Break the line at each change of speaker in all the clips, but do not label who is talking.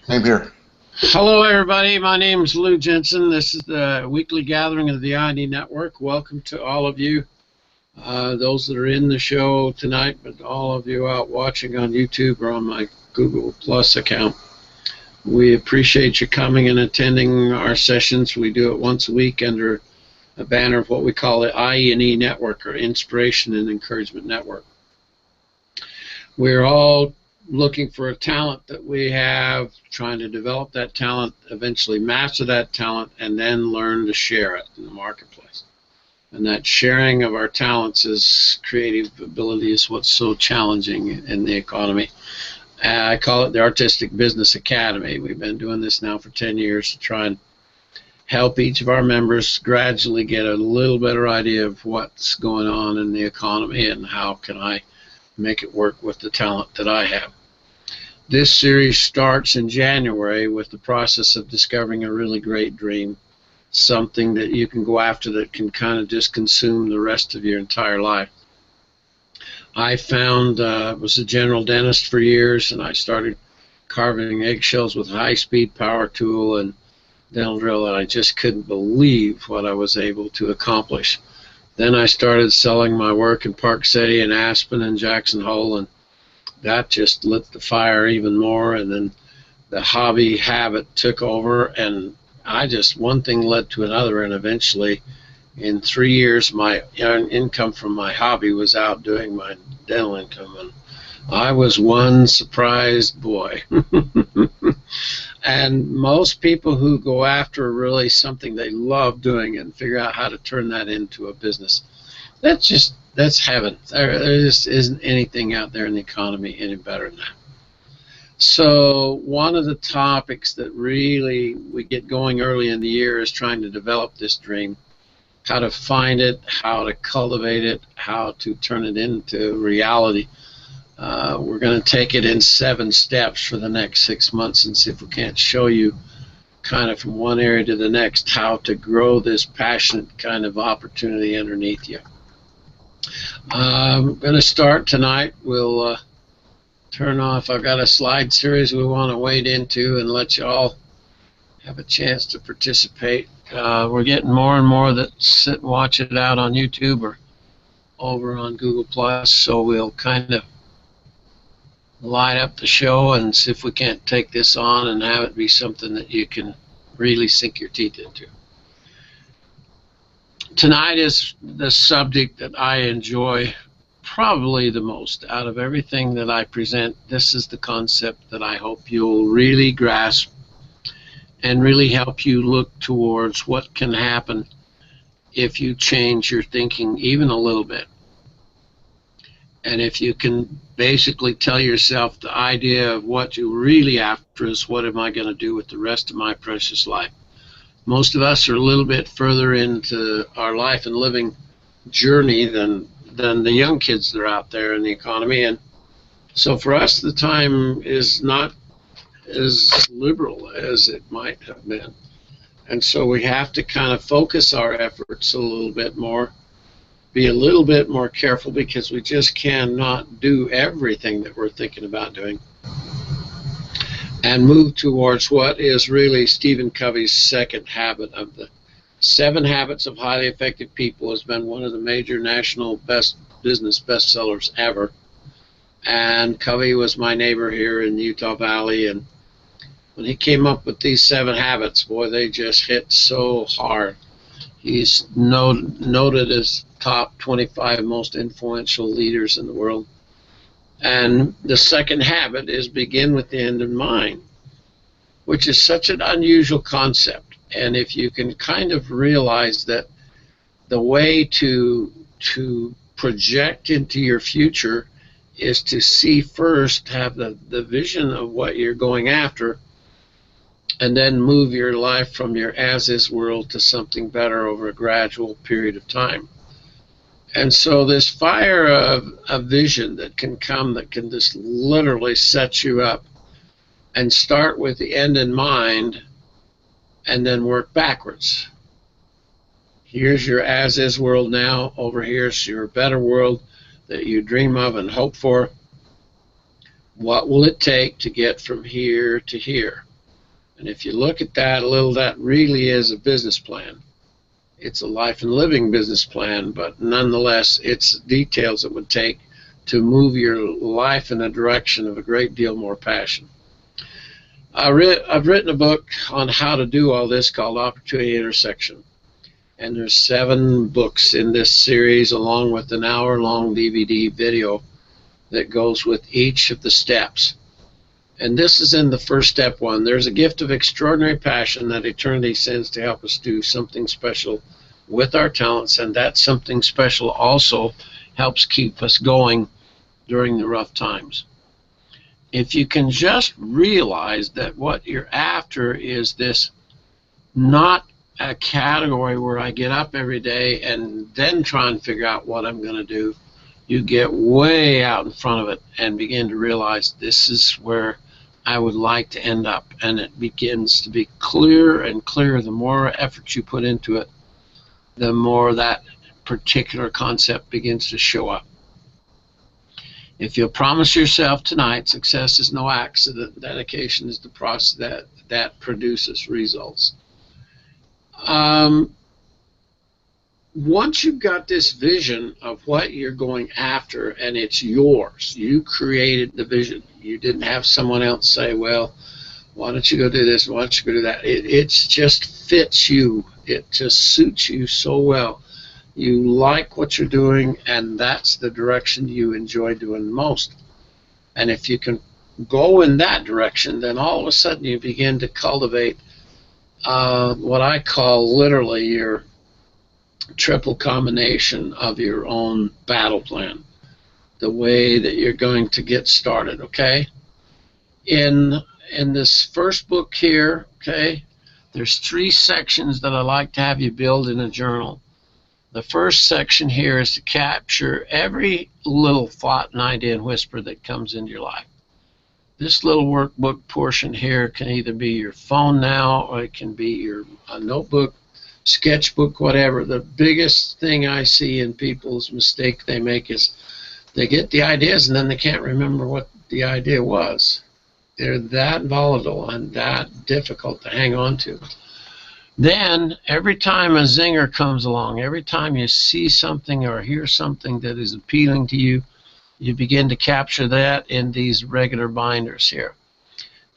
Same here.
Hello, everybody. My name is Lou Jensen. This is the weekly gathering of the ID Network. Welcome to all of you, those that are in the show tonight, but all of you out watching on YouTube or on my Google Plus account. We appreciate you coming and attending our sessions. We do it once a week under a banner of what we call the IE Network, or Inspiration and Encouragement Network. We're all looking for a talent that we have, trying to develop that talent, eventually master that talent, and then learn to share it in the marketplace. And that sharing of our talents is creative ability is what's so challenging in the economy. I call it the Artistic Business Academy. We've been doing this now for 10 years to try and help each of our members gradually get a little better idea of what's going on in the economy and how can I make it work with the talent that I have. This series starts in January with the process of discovering a really great dream, something that you can go after that can kind of just consume the rest of your entire life. I found, was a general dentist for years, and I started carving eggshells with a high-speed power tool and dental drill, and I just couldn't believe what I was able to accomplish. Then I started selling my work in Park City and Aspen and Jackson Hole, and that just lit the fire even more. And then the hobby habit took over, and one thing led to another, and eventually in 3 years my income from my hobby was outdoing my dental income, and I was one surprised boy. And most people who go after really something they love doing and figure out how to turn that into a business, that's heaven. There just isn't anything out there in the economy any better than that. So one of the topics that really we get going early in the year is trying to develop this dream, how to find it, how to cultivate it, how to turn it into reality. We're going to take it in 7 steps for the next 6 months and see if we can't show you kind of from one area to the next how to grow this passionate kind of opportunity underneath you. I'm going to start tonight. We'll turn off. I've got a slide series we want to wade into and let you all have a chance to participate. We're getting more and more that sit and watch it out on YouTube or over on Google Plus, so we'll kind of light up the show and see if we can't take this on and have it be something that you can really sink your teeth into. Tonight is the subject that I enjoy probably the most out of everything that I present. This is the concept that I hope you'll really grasp and really help you look towards what can happen if you change your thinking even a little bit. And if you can basically tell yourself the idea of what you're really after is, what am I going to do with the rest of my precious life? Most of us are a little bit further into our life and living journey than the young kids that are out there in the economy. And so for us, the time is not as liberal as it might have been. And so we have to kind of focus our efforts a little bit more, be a little bit more careful, because we just cannot do everything that we're thinking about doing, and move towards what is really Stephen Covey's second habit. Of the 7 Habits of Highly Effective People has been one of the major national business bestsellers ever. And Covey was my neighbor here in the Utah Valley, and when he came up with these 7 habits, boy, they just hit so hard. He's noted as top 25 most influential leaders in the world. And the second habit is begin with the end in mind, which is such an unusual concept. And if you can kind of realize that the way to project into your future is to see first, have the vision of what you're going after, and then move your life from your as-is world to something better over a gradual period of time. And so this fire of a vision that can come, that can just literally set you up, and start with the end in mind and then work backwards. Here's your as-is world now. Over here's your better world that you dream of and hope for. What will it take to get from here to here? And if you look at that a little, that really is a business plan. It's a life and living business plan, but nonetheless, it's details it would take to move your life in a direction of a great deal more passion. I've written a book on how to do all this called Opportunity Intersection. And there's 7 books in this series, along with an hour-long DVD video that goes with each of the steps. And this is in the first step 1. There's a gift of extraordinary passion that eternity sends to help us do something special with our talents, and that something special also helps keep us going during the rough times. If you can just realize that what you're after is this, not a category where I get up every day and then try and figure out what I'm going to do, you get way out in front of it and begin to realize this is where I would like to end up. And it begins to be clearer and clearer. The more effort you put into it, the more that particular concept begins to show up. If you'll promise yourself tonight, success is no accident, dedication is the process that produces results. Once you've got this vision of what you're going after and it's yours, you created the vision. You didn't have someone else say, well, why don't you go do this, why don't you go do that. It just fits you. It just suits you so well. You like what you're doing, and that's the direction you enjoy doing the most. And if you can go in that direction, then all of a sudden you begin to cultivate what I call literally your triple combination of your own battle plan, the way that you're going to get started, okay? In this first book here, okay, there's 3 sections that I like to have you build in a journal. The first section here is to capture every little thought and idea and whisper that comes into your life. This little workbook portion here can either be your phone now, or it can be your notebook, sketchbook, whatever. The biggest thing I see in people's mistake they make is they get the ideas and then they can't remember what the idea was. They're that volatile and that difficult to hang on to. Then, every time a zinger comes along, every time you see something or hear something that is appealing to you, you begin to capture that in these regular binders here.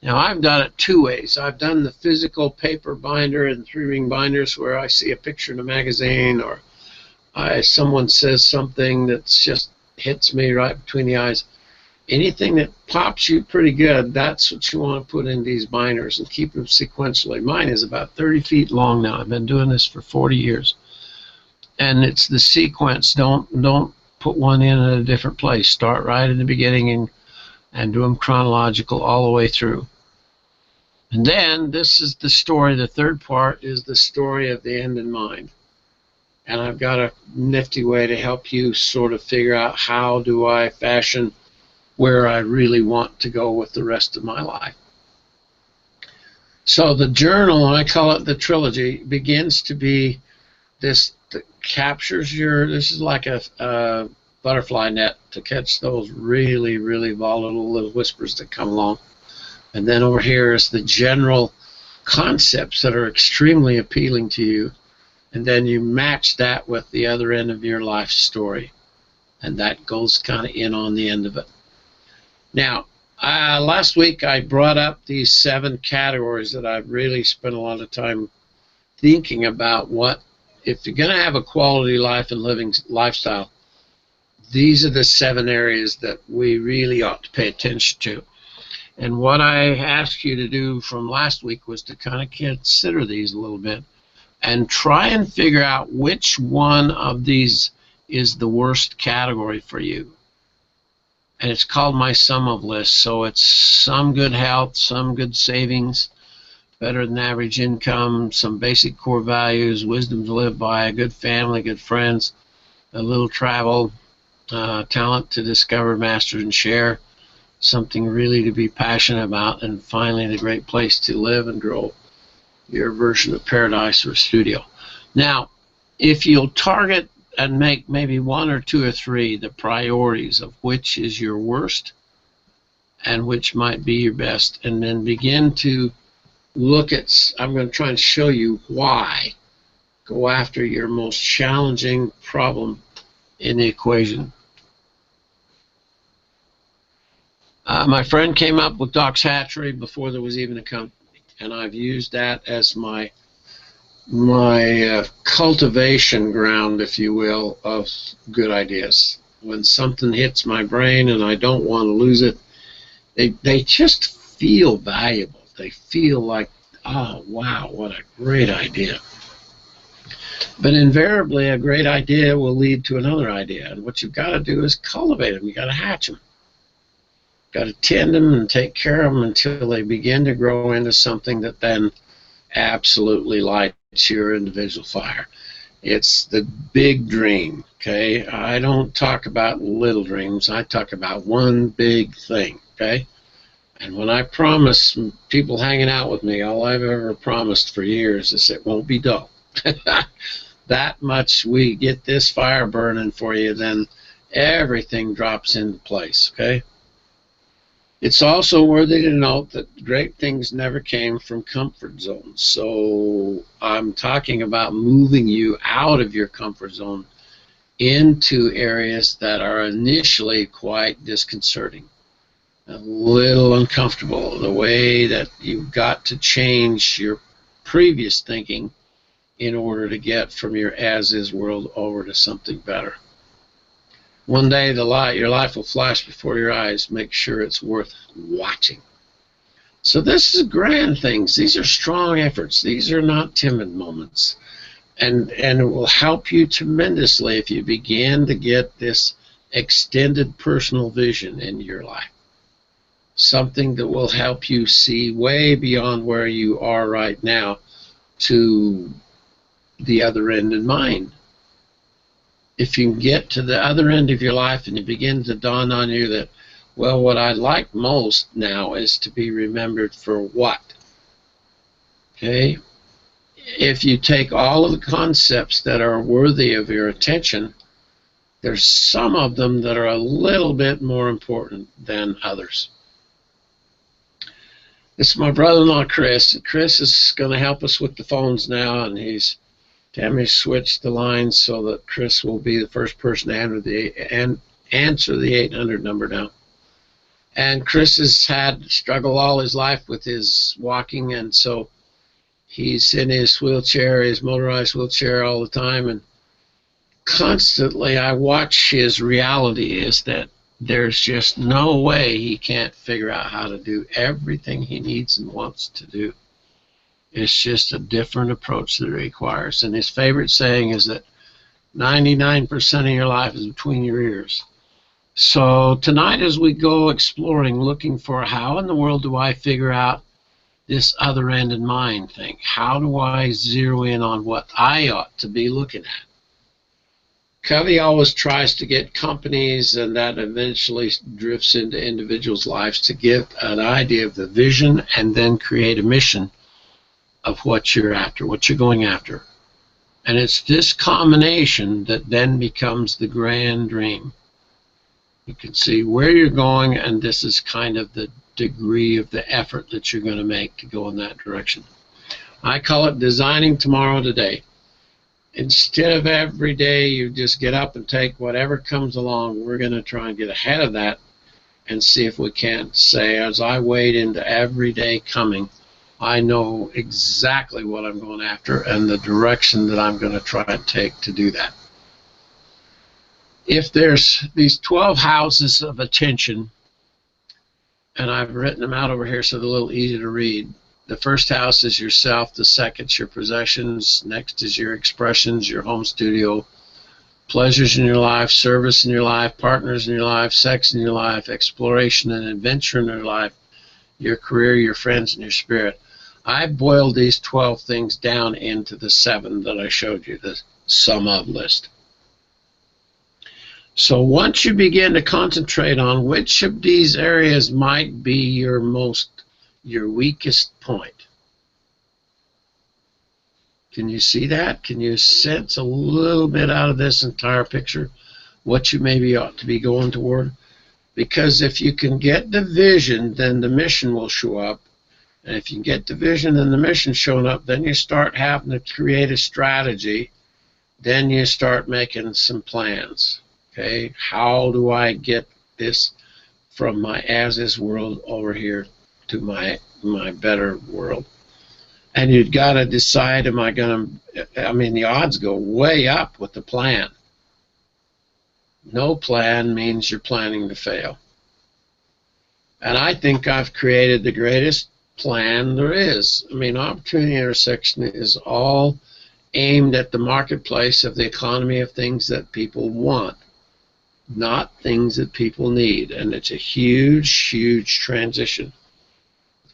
Now, I've done it 2 ways. I've done the physical paper binder and 3-ring binders where I see a picture in a magazine, or someone says something that just hits me right between the eyes. Anything that pops you pretty good, that's what you want to put in these binders and keep them sequentially. Mine is about 30 feet long now. I've been doing this for 40 years. And it's the sequence. Don't put one in at a different place. Start right in the beginning and do them chronological all the way through. And then this is the story. The third part is the story of the end in mind. And I've got a nifty way to help you sort of figure out how do I fashion where I really want to go with the rest of my life. So the journal, I call it the trilogy, begins to be this that captures this is like a butterfly net to catch those really, really volatile little whispers that come along. And then over here is the general concepts that are extremely appealing to you. And then you match that with the other end of your life story. And that goes kind of in on the end of it. Now, last week I brought up these 7 categories that I've really spent a lot of time thinking about. What, if you're going to have a quality life and living lifestyle, these are the 7 areas that we really ought to pay attention to. And what I asked you to do from last week was to kind of consider these a little bit and try and figure out which one of these is the worst category for you. And it's called my sum of lists. So it's some good health, some good savings, better than average income, some basic core values, wisdom to live by, a good family, good friends, a little travel, talent to discover, master, and share, something really to be passionate about, and finally the great place to live and grow your version of paradise or studio. Now, if you'll target and make maybe 1 or 2 or 3 the priorities of which is your worst and which might be your best, and then begin to I'm going to try and show you why. Go after your most challenging problem in the equation. My friend came up with Doc's Hatchery before there was even a company, and I've used that as my cultivation ground, if you will, of good ideas. When something hits my brain and I don't want to lose it, they just feel valuable. They feel like, oh, wow, what a great idea. But invariably, a great idea will lead to another idea. And what you've got to do is cultivate them. You've got to hatch them. You've got to tend them and take care of them until they begin to grow into something that then absolutely lights your individual fire. It's the big dream, okay? I don't talk about little dreams. I talk about one big thing, okay? And when I promise people hanging out with me, all I've ever promised for years is it won't be dull. That much we get this fire burning for you, then everything drops into place, okay? It's also worthy to note that great things never came from comfort zones. So I'm talking about moving you out of your comfort zone into areas that are initially quite disconcerting, a little uncomfortable, the way that you've got to change your previous thinking in order to get from your as-is world over to something better. One day your life will flash before your eyes. Make sure it's worth watching. So this is grand things. These are strong efforts. These are not timid moments. And it will help you tremendously if you begin to get this extended personal vision in your life. Something that will help you see way beyond where you are right now to the other end in mind. If you can get to the other end of your life and it begins to dawn on you that, well, what I like most now is to be remembered for what? Okay? If you take all of the concepts that are worthy of your attention, there's some of them that are a little bit more important than others. This is my brother-in-law, Chris. Chris is going to help us with the phones now, and Tammy switched the lines so that Chris will be the first person to answer the 800 number now. And Chris has had struggle all his life with his walking, and so he's in his wheelchair, his motorized wheelchair all the time, and constantly I watch his reality is that there's just no way he can't figure out how to do everything he needs and wants to do. It's just a different approach that it requires. And his favorite saying is that 99% of your life is between your ears. So tonight as we go exploring, looking for how in the world do I figure out this other end in mind thing? How do I zero in on what I ought to be looking at? Covey always tries to get companies, and that eventually drifts into individuals' lives, to get an idea of the vision and then create a mission of what you're after, what you're going after. And it's this combination that then becomes the grand dream. You can see where you're going, and this is kind of the degree of the effort that you're going to make to go in that direction. I call it designing tomorrow today. Instead of every day you just get up and take whatever comes along, we're going to try and get ahead of that and see if we can't say, as I wade into every day coming, I know exactly what I'm going after and the direction that I'm going to try and take to do that. If there's these 12 houses of attention, and I've written them out over here so they're a little easy to read. The first house is yourself, the second's your possessions, next is your expressions, your home studio, pleasures in your life, service in your life, partners in your life, sex in your life, exploration and adventure in your life, your career, your friends, and your spirit. I boiled these 12 things down into the 7 that I showed you, the sum of list. So once you begin to concentrate on which of these areas might be your weakest point. Can you see that? Can you sense a little bit out of this entire picture what you maybe ought to be going toward? Because if you can get the vision, then the mission will show up. And if you can get the vision and the mission showing up, then you start having to create a strategy. Then you start making some plans. Okay, how do I get this from my as-is world over here to my better world? And you've got to decide, am I going to, I mean, the odds go way up with the plan. No plan means you're planning to fail. And I think I've created the greatest plan there is. I mean, Opportunity Intersection is all aimed at the marketplace of the economy of things that people want, not things that people need. And it's a huge, huge transition.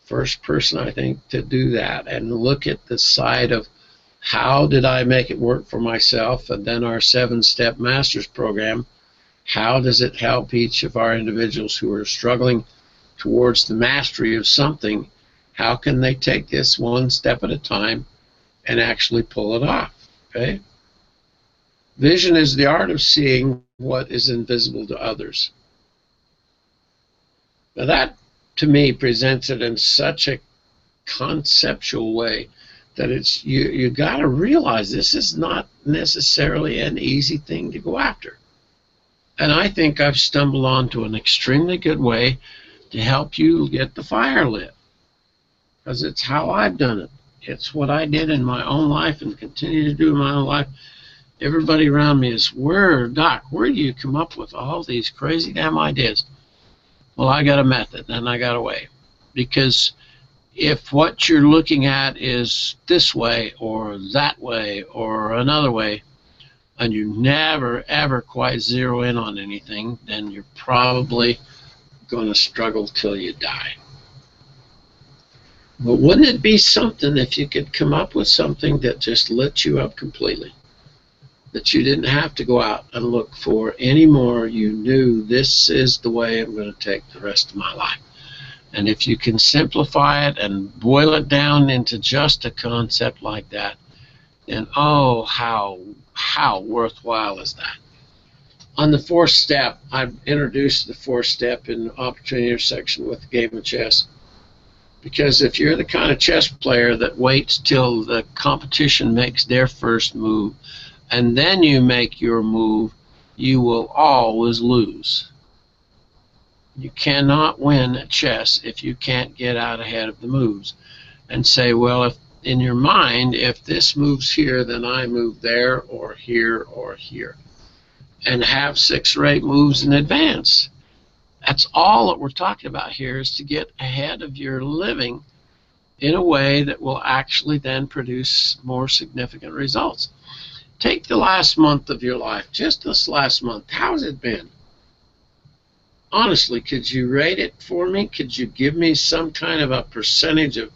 First person, I think, to do that and look at the side of how did I make it work for myself, and then our 7-step master's program, how does it help each of our individuals who are struggling towards the mastery of something, how can they take this one step at a time and actually pull it off, okay? Vision is the art of seeing what is invisible to others. Now that, to me, presents it in such a conceptual way that it's you got to realize this is not necessarily an easy thing to go after. And I think I've stumbled onto an extremely good way to help you get the fire lit, because it's how I've done it. It's what I did in my own life and continue to do in my own life. Everybody around me is, Doc, where do you come up with all these crazy damn ideas? Well, I got a method and I got a way. Because if what you're looking at is this way or that way or another way, and you never ever quite zero in on anything, then you're probably going to struggle till you die. But wouldn't it be something if you could come up with something that just lit you up completely? That you didn't have to go out and look for anymore. You knew this is the way I'm going to take the rest of my life. And if you can simplify it and boil it down into just a concept like that, then oh, how worthwhile is that? On the 4th step, I've introduced the 4th step in the Opportunity Intersection with the game of chess. Because if you're the kind of chess player that waits till the competition makes their first move and then you make your move, you will always lose. You cannot win at chess if you can't get out ahead of the moves and say, well, if in your mind, if this moves here, then I move there or here, and have 6 or 8 moves in advance. That's all that we're talking about here, is to get ahead of your living in a way that will actually then produce more significant results. Take the last month of your life, just this last month. How's it been? Honestly, could you rate it for me? Could you give me some kind of a percentage of,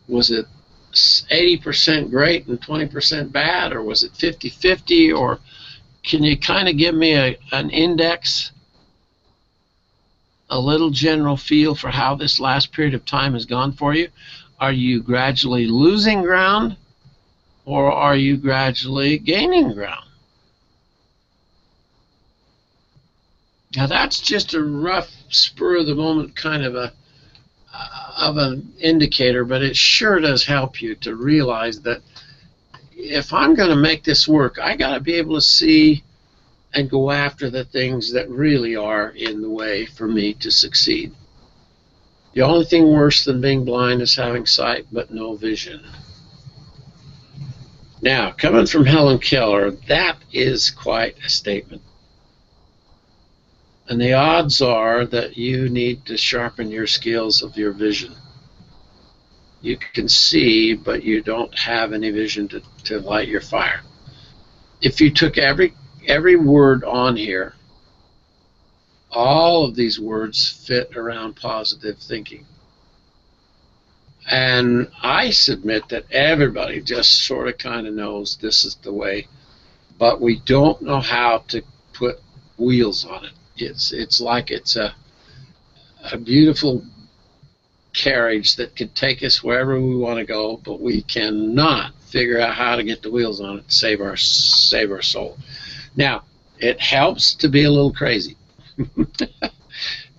was it 80% great and 20% bad, or was it 50-50, or can you kind of give me an index, a little general feel for how this last period of time has gone for you? Are you gradually losing ground, or are you gradually gaining ground? Now that's just a rough spur of the moment kind of an indicator, but it sure does help you to realize that if I'm going to make this work, I got to be able to see and go after the things that really are in the way for me to succeed. The only thing worse than being blind is having sight but no vision. Now, coming from Helen Keller, that is quite a statement. And the odds are that you need to sharpen your skills of your vision. You can see, but you don't have any vision to light your fire. If you took every word on here, all of these words fit around positive thinking. And I submit that everybody just sort of kind of knows this is the way, but we don't know how to put wheels on it. It's like it's a beautiful carriage that could take us wherever we want to go, but we cannot figure out how to get the wheels on it to save our soul. Now, it helps to be a little crazy.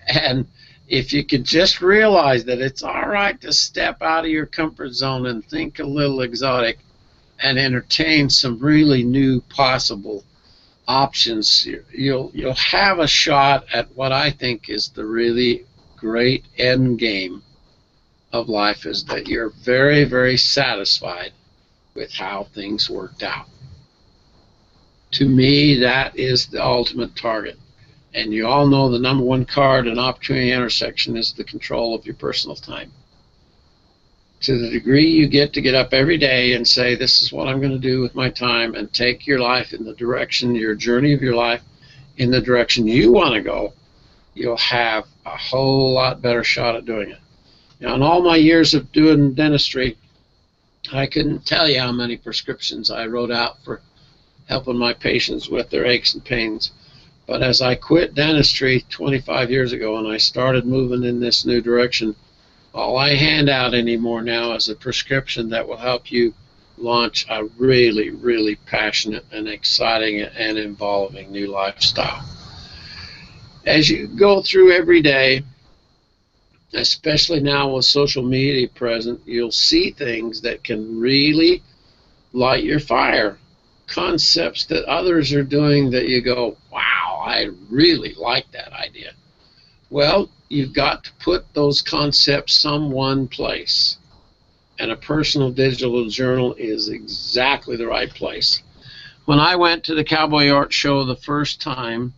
And If you could just realize that it's all right to step out of your comfort zone and think a little exotic and entertain some really new possible options, you'll have a shot at what I think is the really great end game of life, is that you're very, very satisfied with how things worked out. To me, that is the ultimate target. And you all know the number one card in opportunity intersection is the control of your personal time. To the degree you get to get up every day and say, this is what I'm going to do with my time, and take your life in the direction, your journey of your life in the direction you want to go, you'll have a whole lot better shot at doing it. Now, in all my years of doing dentistry, I couldn't tell you how many prescriptions I wrote out for helping my patients with their aches and pains. But as I quit dentistry 25 years ago and I started moving in this new direction, all I hand out anymore now is a prescription that will help you launch a really, really passionate and exciting and involving new lifestyle. As you go through every day, especially now with social media present, you'll see things that can really light your fire. Concepts that others are doing that you go, wow, I really like that idea. Well, you've got to put those concepts some one place. And a personal digital journal is exactly the right place. When I went to the Cowboy Art Show the first time,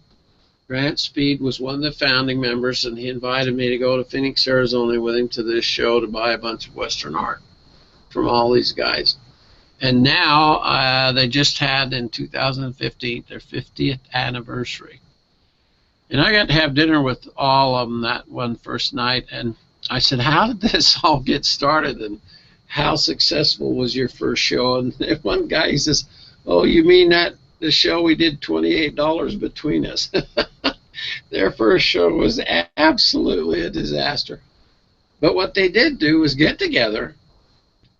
Grant Speed was one of the founding members, and he invited me to go to Phoenix, Arizona with him to this show to buy a bunch of Western art from all these guys. And now they just had in 2015 their 50th anniversary. And I got to have dinner with all of them that one first night. And I said, how did this all get started? And how successful was your first show? And one guy, he says, oh, you mean that the show we did $28 between us? Their first show was absolutely a disaster. But what they did do was get together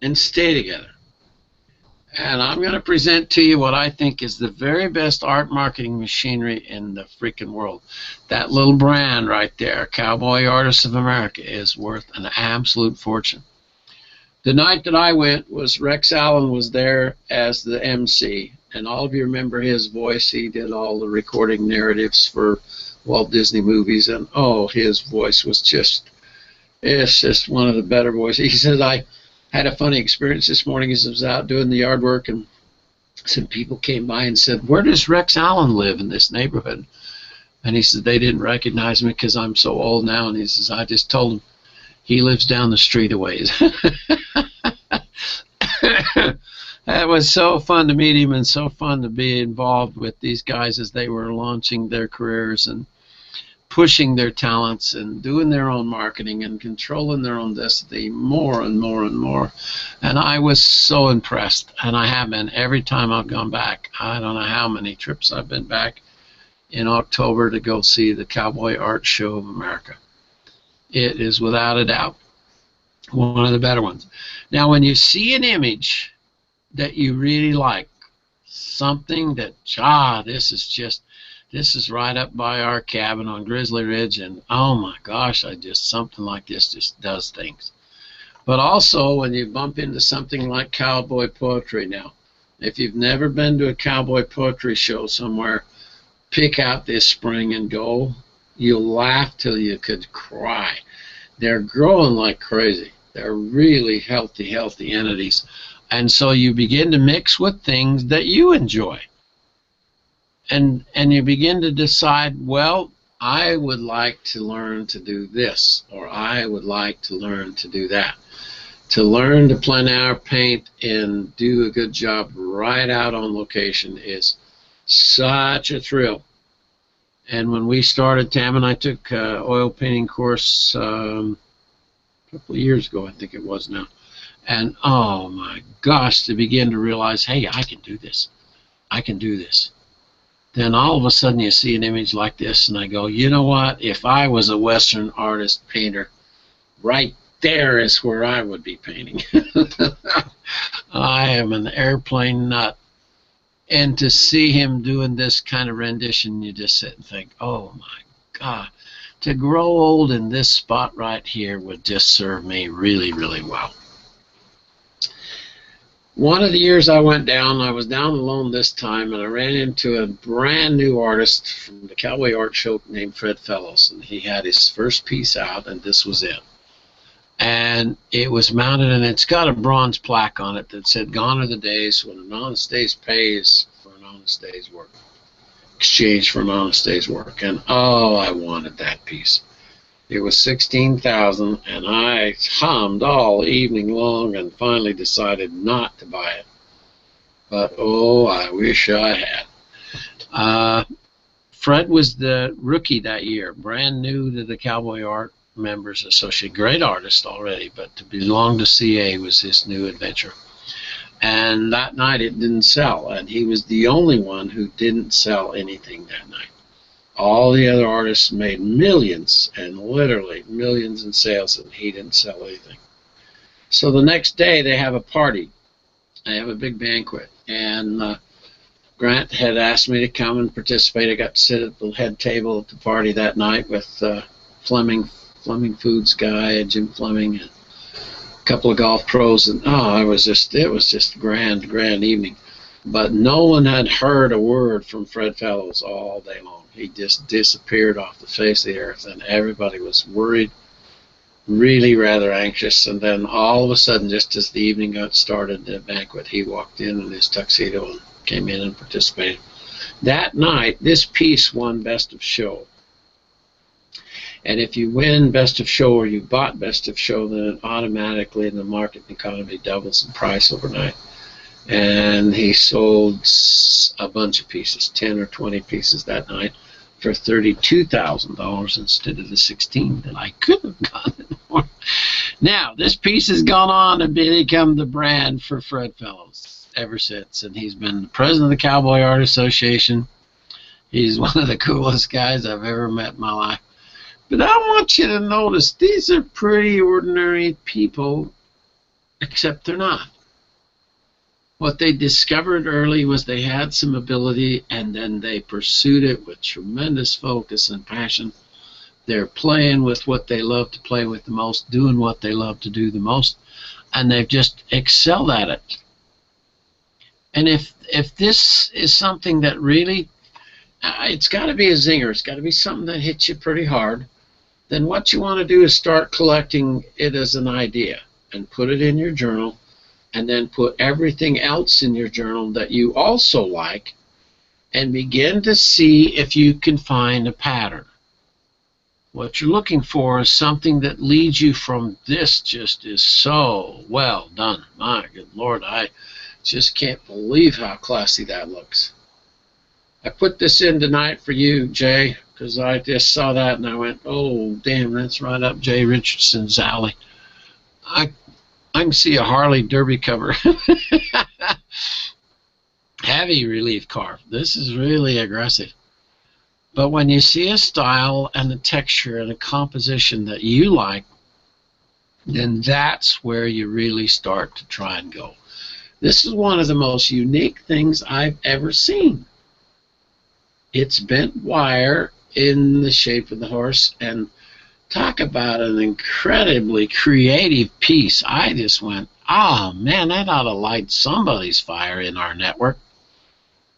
and stay together. And I'm going to present to you what I think is the very best art marketing machinery in the freaking world. That little brand right there, Cowboy Artists of America, is worth an absolute fortune. The night that I went was Rex Allen was there as the MC. And all of you remember his voice. He did all the recording narratives for Walt Disney movies. And, oh, his voice was just, it's just one of the better voices. He said, I had a funny experience this morning as I was out doing the yard work, and some people came by and said, where does Rex Allen live in this neighborhood? And he said, they didn't recognize me because I'm so old now. And he says, I just told him he lives down the street a ways. It was so fun to meet him and so fun to be involved with these guys as they were launching their careers and pushing their talents and doing their own marketing and controlling their own destiny more and more and more. And I was so impressed, and I have been every time I've gone back. I don't know how many trips I've been back in October to go see the Cowboy Art Show of America. It is without a doubt one of the better ones. Now, when you see an image that you really like, something that, this is right up by our cabin on Grizzly Ridge, and oh my gosh, something like this just does things. But also when you bump into something like cowboy poetry now, if you've never been to a cowboy poetry show somewhere, pick out this spring and go. You'll laugh till you could cry. They're growing like crazy. They're really healthy entities. And so you begin to mix with things that you enjoy. And you begin to decide, well, I would like to learn to do this, or I would like to learn to do that. To learn to plein air paint and do a good job right out on location is such a thrill. And when we started, Tam and I took an oil painting course a couple of years ago, I think it was now. And oh my gosh, to begin to realize, hey, I can do this. I can do this. Then all of a sudden you see an image like this, and I go, you know what? If I was a Western artist painter, right there is where I would be painting. I am an airplane nut. And to see him doing this kind of rendition, you just sit and think, oh my God, to grow old in this spot right here would just serve me really, really well. One of the years I went down, I was down alone this time, and I ran into a brand new artist from the Cowboy Art Show named Fred Fellows, and he had his first piece out, and this was it. And it was mounted, and it's got a bronze plaque on it that said, "Gone are the days when an honest day's pay is for an honest day's work, exchange for an honest day's work." And oh, I wanted that piece. It was $16,000, and I hummed all evening long and finally decided not to buy it. But oh, I wish I had. Fred was the rookie that year, brand new to the Cowboy Art Members Association. Great artist already, but to belong to CA was his new adventure. And that night it didn't sell, and he was the only one who didn't sell anything that night. All the other artists made millions, and literally millions in sales, and he didn't sell anything. So the next day they have a party. They have a big banquet, and Grant had asked me to come and participate. I got to sit at the head table at the party that night with Fleming Foods guy, Jim Fleming, and a couple of golf pros, and it was just a grand evening. But no one had heard a word from Fred Fellows all day long. He just disappeared off the face of the earth, and everybody was worried, really rather anxious. And then all of a sudden, just as the evening got started, the banquet, he walked in his tuxedo and came in and participated. That night, this piece won Best of Show. And if you win Best of Show, or you bought Best of Show, then it automatically in the market economy doubles in price overnight. And he sold a bunch of pieces, 10 or 20 pieces that night, for $32,000 instead of the $16,000 that I could have gotten for. Now, this piece has gone on to become the brand for Fred Fellows ever since, and he's been the president of the Cowboy Art Association. He's one of the coolest guys I've ever met in my life. But I want you to notice, these are pretty ordinary people, except they're not. What they discovered early was they had some ability, and then they pursued it with tremendous focus and passion. They're playing with what they love to play with the most, doing what they love to do the most, and they've just excelled at it. And if this is something that really, it's got to be a zinger, it's got to be something that hits you pretty hard, then what you want to do is start collecting it as an idea and put it in your journal, and then put everything else in your journal that you also like, and begin to see if you can find a pattern. What you're looking for is something that leads you from this just is so well done. My good Lord, I just can't believe how classy that looks. I put this in tonight for you, Jay, because I just saw that and I went, oh, damn, that's right up Jay Richardson's alley. I can see a Harley Derby cover. Heavy relief carve. This is really aggressive. But when you see a style and a texture and a composition that you like, then that's where you really start to try and go. This is one of the most unique things I've ever seen. It's bent wire in the shape of the horse, and talk about an incredibly creative piece. I just went, oh man, that ought to light somebody's fire in our network.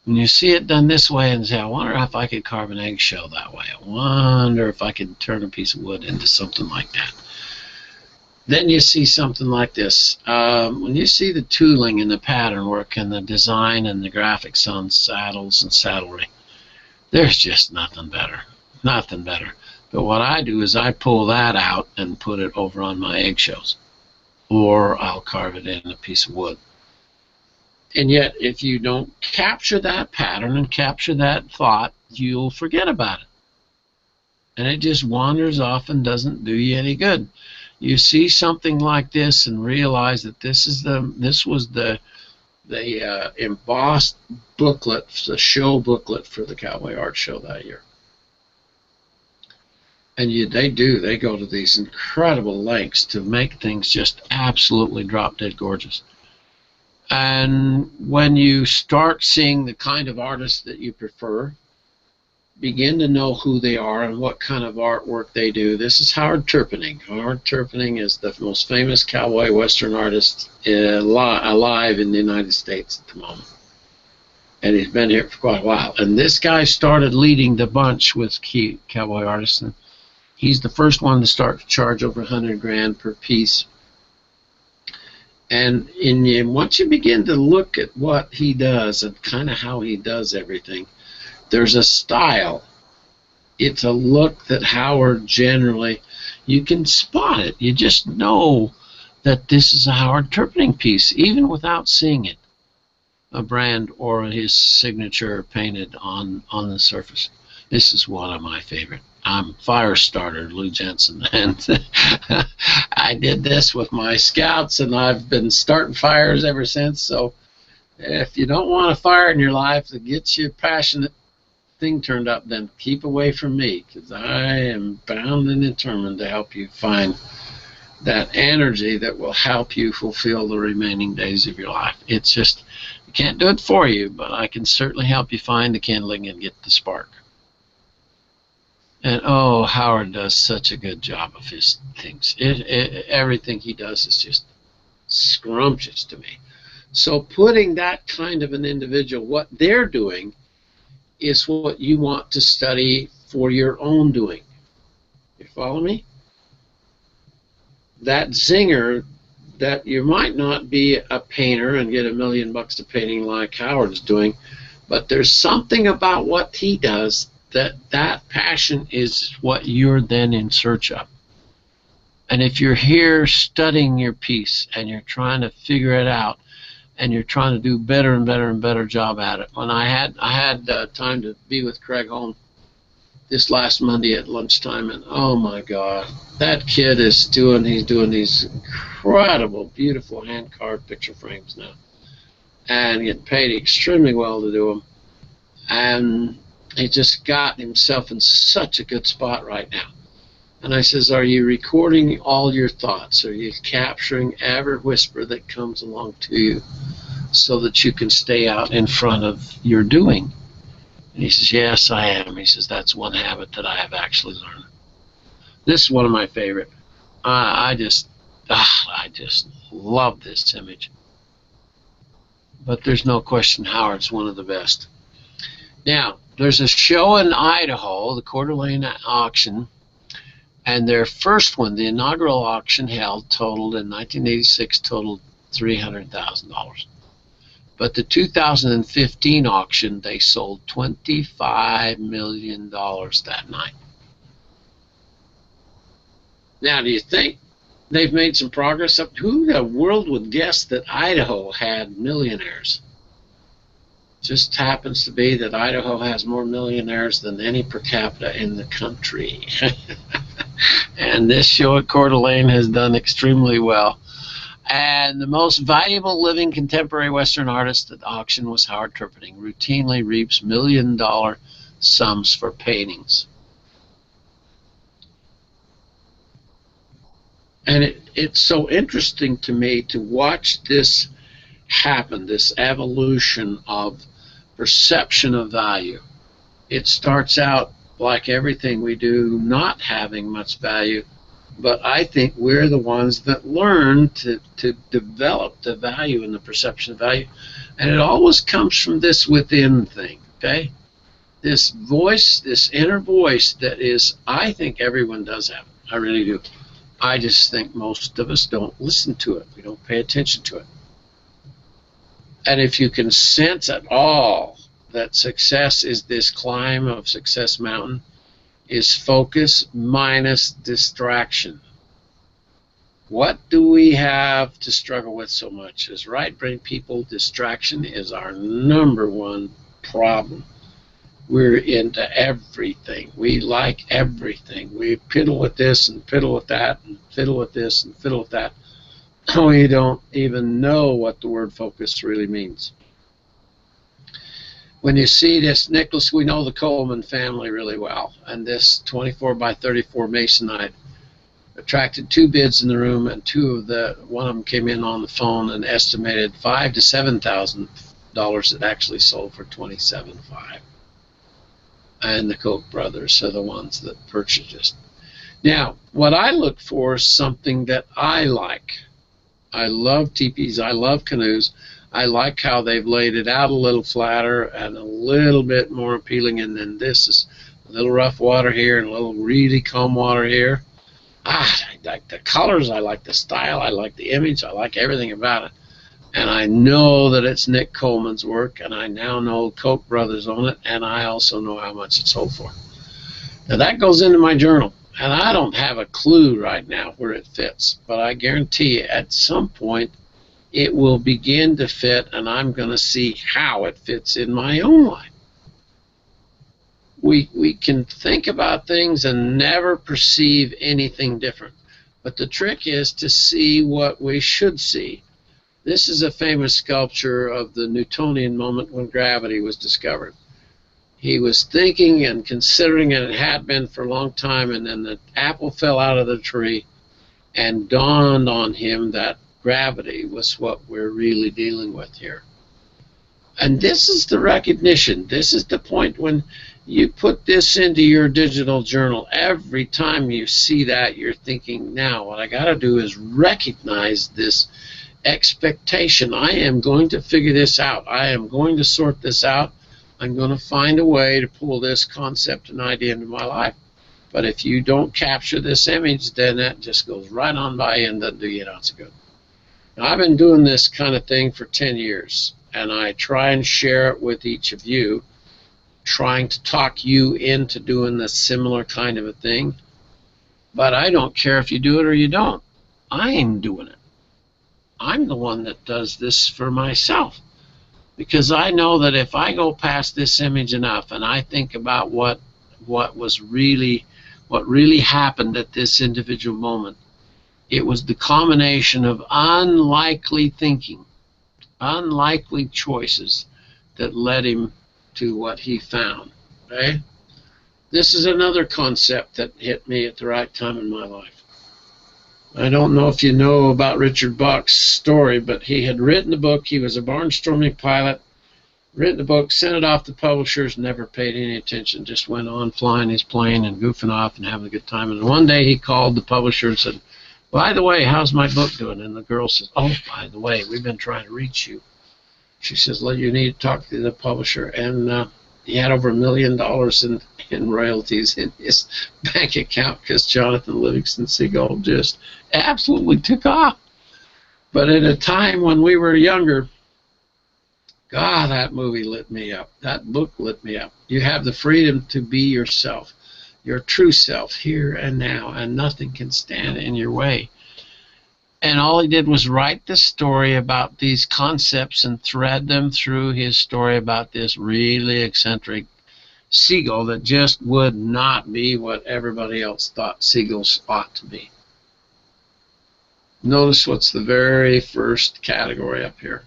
When you see it done this way and say, I wonder if I could carve an eggshell that way. I wonder if I could turn a piece of wood into something like that. Then you see something like this. When you see the tooling and the pattern work and the design and the graphics on saddles and saddlery, there's just nothing better. Nothing better. But what I do is I pull that out and put it over on my eggshells, or I'll carve it in a piece of wood. And yet, if you don't capture that pattern and capture that thought, you'll forget about it. And it just wanders off and doesn't do you any good. You see something like this and realize that this was the embossed booklet, the show booklet for the Cowboy Art Show that year. And they go to these incredible lengths to make things just absolutely drop-dead gorgeous. And when you start seeing the kind of artists that you prefer, begin to know who they are and what kind of artwork they do. This is Howard Terpening. Howard Terpening is the most famous cowboy western artist alive in the United States at the moment. And he's been here for quite a while. And this guy started leading the bunch with cowboy artists. And he's the first one to start to charge over 100 grand per piece. And once you begin to look at what he does and kind of how he does everything, there's a style. It's a look that Howard generally, you can spot it. You just know that this is a Howard Terpening piece, even without seeing it, a brand or his signature painted on the surface. This is one of my favorite. I'm Firestarter, Lou Jensen, and I did this with my scouts, and I've been starting fires ever since. So if you don't want a fire in your life that gets you passionate thing turned up, then keep away from me, because I am bound and determined to help you find that energy that will help you fulfill the remaining days of your life. It's just, I can't do it for you, but I can certainly help you find the kindling and get the spark. And oh, Howard does such a good job of his things. Everything he does is just scrumptious to me. So putting that kind of an individual, what they're doing is what you want to study for your own doing. You follow me? That zinger, that you might not be a painter and get $1 million a painting like Howard's doing, but there's something about what he does that passion is what you're then in search of. And if you're here studying your piece and you're trying to figure it out and you're trying to do better and better and better job at it. When I had time to be with Craig Holm this last Monday at lunchtime, and oh my God, that kid is he's doing these incredible, beautiful hand-carved picture frames now, and getting paid extremely well to do them. And he just got himself in such a good spot right now. And I says, are you recording all your thoughts? Are you capturing every whisper that comes along to you so that you can stay out in front of your doing? And he says, yes, I am. He says, that's one habit that I have actually learned. This is one of my favorite. I just love this image. But there's no question Howard's one of the best. Now, there's a show in Idaho, the Coeur d'Alene auction, and their first one, the inaugural auction totaled in 1986, totaled $300,000. But the 2015 auction, they sold $25 million that night. Now, do you think they've made some progress? Who in the world would guess that Idaho had millionaires? Just happens to be that Idaho has more millionaires than any per capita in the country. And this show at Coeur d'Alene has done extremely well. And the most valuable living contemporary Western artist at the auction was Howard Terpening. Routinely reaps $1 million sums for paintings. And it's so interesting to me to watch this happen, this evolution of perception of value. It starts out like everything we do not having much value, but I think we're the ones that learn to develop the value and the perception of value. And it always comes from this within thing, okay? This voice, this inner voice that is, I think everyone does have it. I really do. I just think most of us don't listen to it. We don't pay attention to it. And if you can sense at all that success is this climb of Success Mountain, is focus minus distraction. What do we have to struggle with so much? As right brain people, distraction is our #1 problem. We're into everything. We like everything. We fiddle with this and fiddle with that and fiddle with this and fiddle with that. We don't even know what the word focus really means. When you see this, Nicholas, we know the Coleman family really well, and this 24 by 34 masonite attracted 2 bids in the room, and one of them came in on the phone and estimated $5,000 to $7,000. It actually sold for $27,500. and the Koch brothers are the ones that purchased it. Now, what I look for is something that I like. I love teepees. I love canoes. I like how they've laid it out a little flatter and a little bit more appealing. And then this is a little rough water here and a little really calm water here. I like the colors. I like the style. I like the image. I like everything about it. And I know that it's Nick Coleman's work, and I now know Koch brothers own it, and I also know how much it sold for. Now that goes into my journal. And I don't have a clue right now where it fits, but I guarantee you at some point it will begin to fit, and I'm going to see how it fits in my own life. We can think about things and never perceive anything different, but the trick is to see what we should see. This is a famous sculpture of the Newtonian moment when gravity was discovered. He was thinking and considering, and it had been for a long time, and then the apple fell out of the tree and dawned on him that gravity was what we're really dealing with here. And this is the recognition. This is the point when you put this into your digital journal. Every time you see that, you're thinking, now what I got to do is recognize this expectation. I am going to figure this out. I am going to sort this out. I'm going to find a way to pull this concept and idea into my life. But if you don't capture this image, then that just goes right on by and doesn't do you an ounce of good. Now, I've been doing this kind of thing for 10 years, and I try and share it with each of you, trying to talk you into doing this similar kind of a thing. But I don't care if you do it or you don't. I'm doing it. I'm the one that does this for myself. Because I know that if I go past this image enough and I think about what really happened at this individual moment, it was the combination of unlikely thinking, unlikely choices that led him to what he found. Okay? This is another concept that hit me at the right time in my life. I don't know if you know about Richard Bach's story, but he had written a book. He was a barnstorming pilot, written a book, sent it off to publishers, never paid any attention, just went on flying his plane and goofing off and having a good time. And one day he called the publisher and said, by the way, how's my book doing? And the girl says, oh, by the way, we've been trying to reach you. She says, well, you need to talk to the publisher. And he had over $1 million in royalties in his bank account because Jonathan Livingston Seagull just absolutely took off. But at a time when we were younger, God, that movie lit me up. That book lit me up. You have the freedom to be yourself, your true self, here and now, and nothing can stand in your way. And all he did was write the story about these concepts and thread them through his story about this really eccentric seagull that just would not be what everybody else thought seagulls ought to be. Notice what's the very first category up here.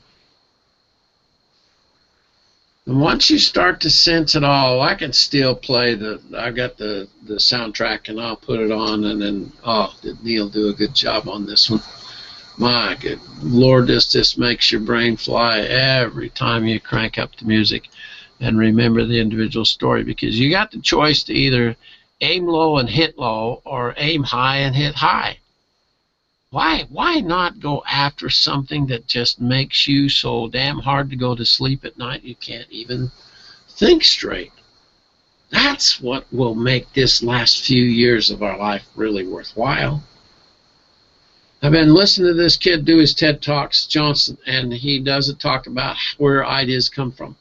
And once you start to sense it all, I can still play I've got the soundtrack and I'll put it on, and then, oh, did Neil do a good job on this one? My good Lord, this just makes your brain fly every time you crank up the music and remember the individual story, because you got the choice to either aim low and hit low or aim high and hit high. Why not go after something that just makes you so damn hard to go to sleep at night you can't even think straight? That's what will make this last few years of our life really worthwhile. I've been listening to this kid do his TED Talks, Johnson, and he doesn't talk about where ideas come from.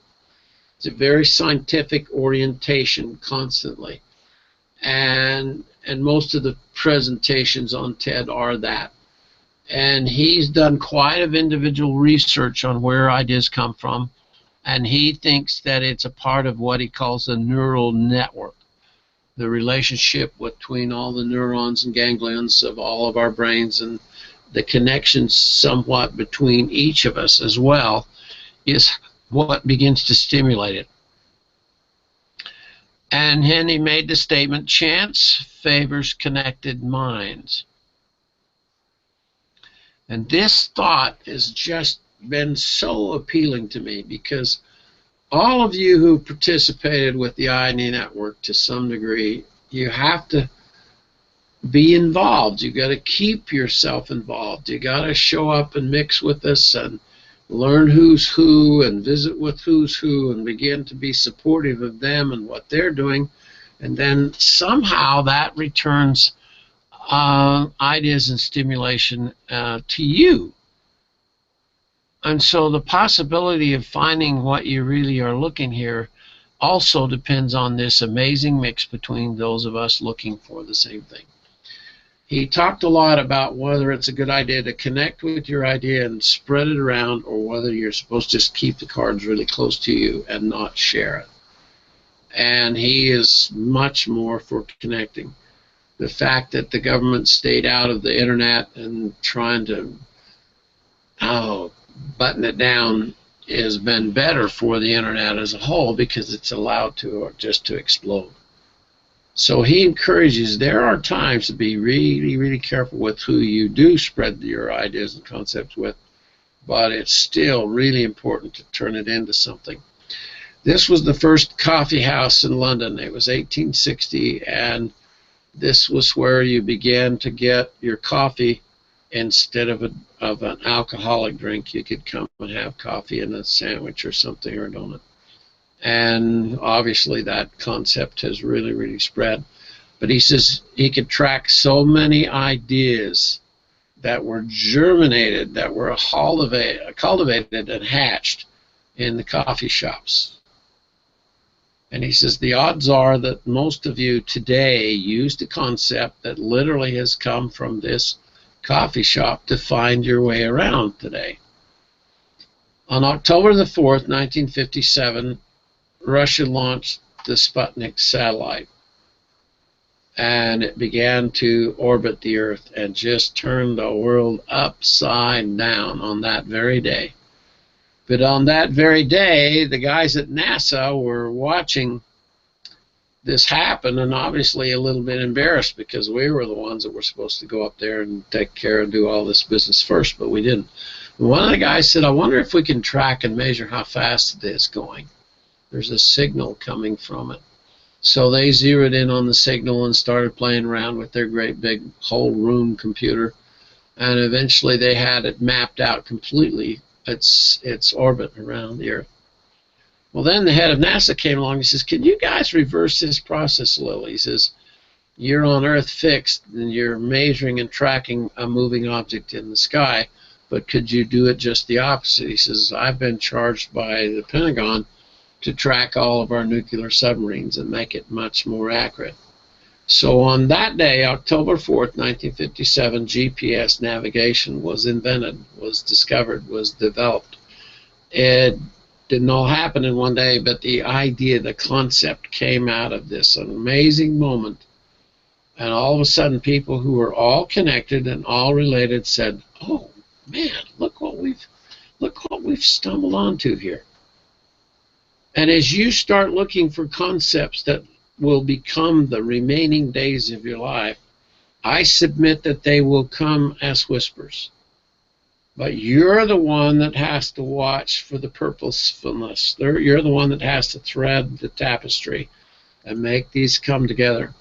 It's a very scientific orientation constantly. And most of the presentations on TED are that. And he's done quite a bit of individual research on where ideas come from, and he thinks that it's a part of what he calls a neural network, the relationship between all the neurons and ganglions of all of our brains, and the connections somewhat between each of us as well is what begins to stimulate it. And then he made the statement, chance favors connected minds. And this thought has just been so appealing to me because all of you who participated with the ID Network to some degree, you have to be involved. You got to keep yourself involved. You got to show up and mix with us and learn who's who and visit with who's who and begin to be supportive of them and what they're doing. And then somehow that returns ideas and stimulation to you. And so the possibility of finding what you really are looking here also depends on this amazing mix between those of us looking for the same thing. He talked a lot about whether it's a good idea to connect with your idea and spread it around, or whether you're supposed to just keep the cards really close to you and not share it. And he is much more for connecting. The fact that the government stayed out of the internet and trying to button it down has been better for the internet as a whole, because it's allowed to just to explode. So he encourages, there are times to be really, really careful with who you do spread your ideas and concepts with, but it's still really important to turn it into something. This was the first coffee house in London. It was 1860, and this was where you began to get your coffee. Instead of an alcoholic drink, you could come and have coffee and a sandwich or something, or a donut. And obviously that concept has really, really spread. But he says he could track so many ideas that were germinated, that were cultivated and hatched in the coffee shops. And he says the odds are that most of you today used a concept that literally has come from this coffee shop to find your way around today. On October the 4th, 1957, Russia launched the Sputnik satellite, and it began to orbit the Earth and just turned the world upside down on that very day. But on that very day, the guys at NASA were watching this happen, and obviously a little bit embarrassed, because we were the ones that were supposed to go up there and take care and do all this business first, but we didn't. One of the guys said, I wonder if we can track and measure how fast it is going. There's a signal coming from it. So they zeroed in on the signal and started playing around with their great big whole room computer, and eventually they had it mapped out completely, its orbit around the Earth. Well, then the head of NASA came along. He says, can you guys reverse this process a little? He says, you're on Earth fixed, and you're measuring and tracking a moving object in the sky, but could you do it just the opposite? He says, I've been charged by the Pentagon to track all of our nuclear submarines and make it much more accurate. So on that day, October 4th, 1957, GPS navigation was invented, was discovered, was developed. It didn't all happen in one day, but the idea, the concept came out of this amazing moment. And all of a sudden, people who were all connected and all related said, oh man, look what we've stumbled onto here. And as you start looking for concepts that will become the remaining days of your life, I submit that they will come as whispers. But you're the one that has to watch for the purposefulness. You're the one that has to thread the tapestry and make these come together.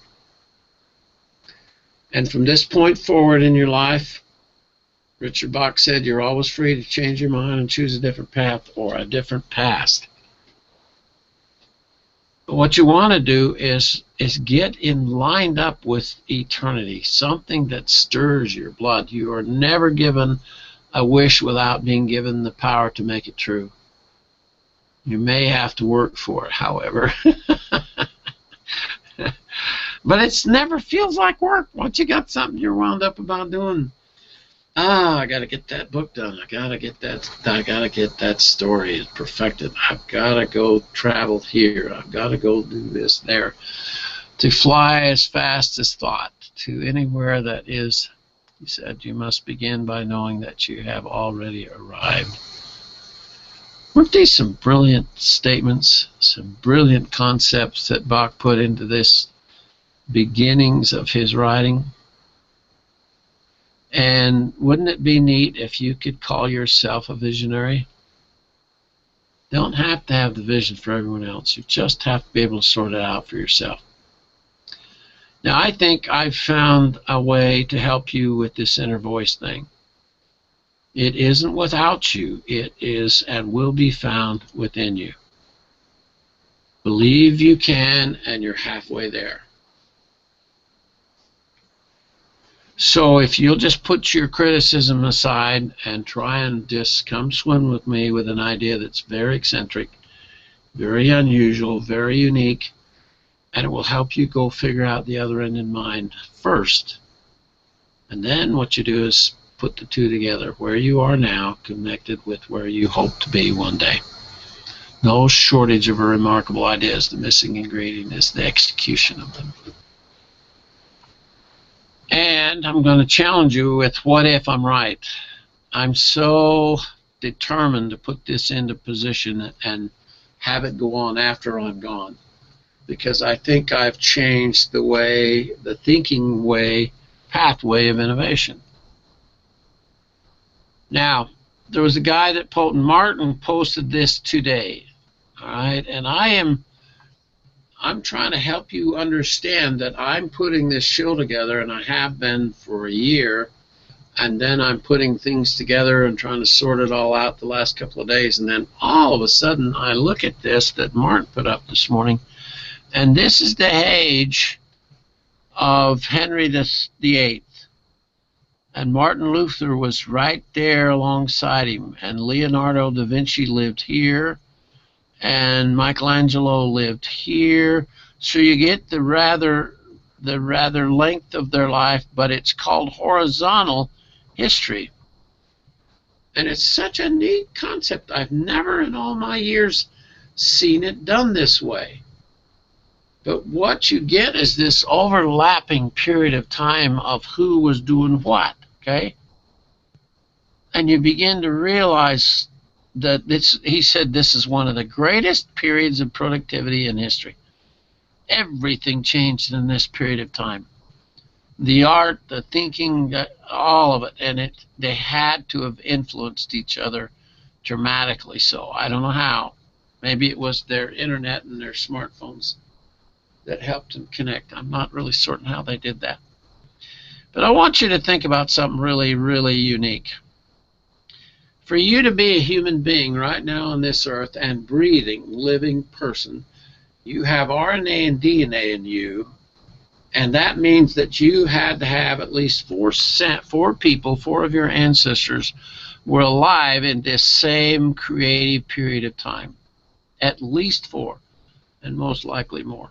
And from this point forward in your life, Richard Bach said, you're always free to change your mind and choose a different path or a different past. What you want to do is get lined up with eternity, something that stirs your blood. You are never given a wish without being given the power to make it true. You may have to work for it, however. But it never feels like work. Once you got something you're wound up about doing, I got to get that book done. I got to get that story perfected. I've got to go travel here. I've got to go do this there. To fly as fast as thought to anywhere that is, he said, you must begin by knowing that you have already arrived. Weren't these some brilliant statements, some brilliant concepts that Bach put into this beginnings of his writing? And wouldn't it be neat if you could call yourself a visionary? Don't have to have the vision for everyone else. You just have to be able to sort it out for yourself. Now, I think I've found a way to help you with this inner voice thing. It isn't without you. It is and will be found within you. Believe you can, and you're halfway there. So if you'll just put your criticism aside and try and just come swim with me with an idea that's very eccentric, very unusual, very unique, and it will help you go figure out the other end in mind first. And then what you do is put the two together, where you are now connected with where you hope to be one day. No shortage of remarkable ideas. The missing ingredient is the execution of them. And I'm going to challenge you with what if I'm right. I'm so determined to put this into position and have it go on after I'm gone, because I think I've changed the way, the thinking way, pathway of innovation. Now, there was a guy that Martin posted this today, all right, and I'm trying to help you understand that I'm putting this show together, and I have been for a year, and then I'm putting things together and trying to sort it all out the last couple of days, and then all of a sudden I look at this that Martin put up this morning, and this is the age of Henry VIII. And Martin Luther was right there alongside him, and Leonardo da Vinci lived here, and Michelangelo lived here. So you get the rather length of their life, but it's called horizontal history. And it's such a neat concept. I've never in all my years seen it done this way. But what you get is this overlapping period of time of who was doing what, okay? And you begin to realize that he said this is one of the greatest periods of productivity in history. Everything changed in this period of time. The art, the thinking, all of it, and they had to have influenced each other dramatically. So I don't know how. Maybe it was their internet and their smartphones that helped them connect. I'm not really certain how they did that. But I want you to think about something really, really unique. For you to be a human being right now on this earth and breathing, living person, you have RNA and DNA in you, and that means that you had to have at least four people, four of your ancestors, were alive in this same creative period of time. At least four, and most likely more.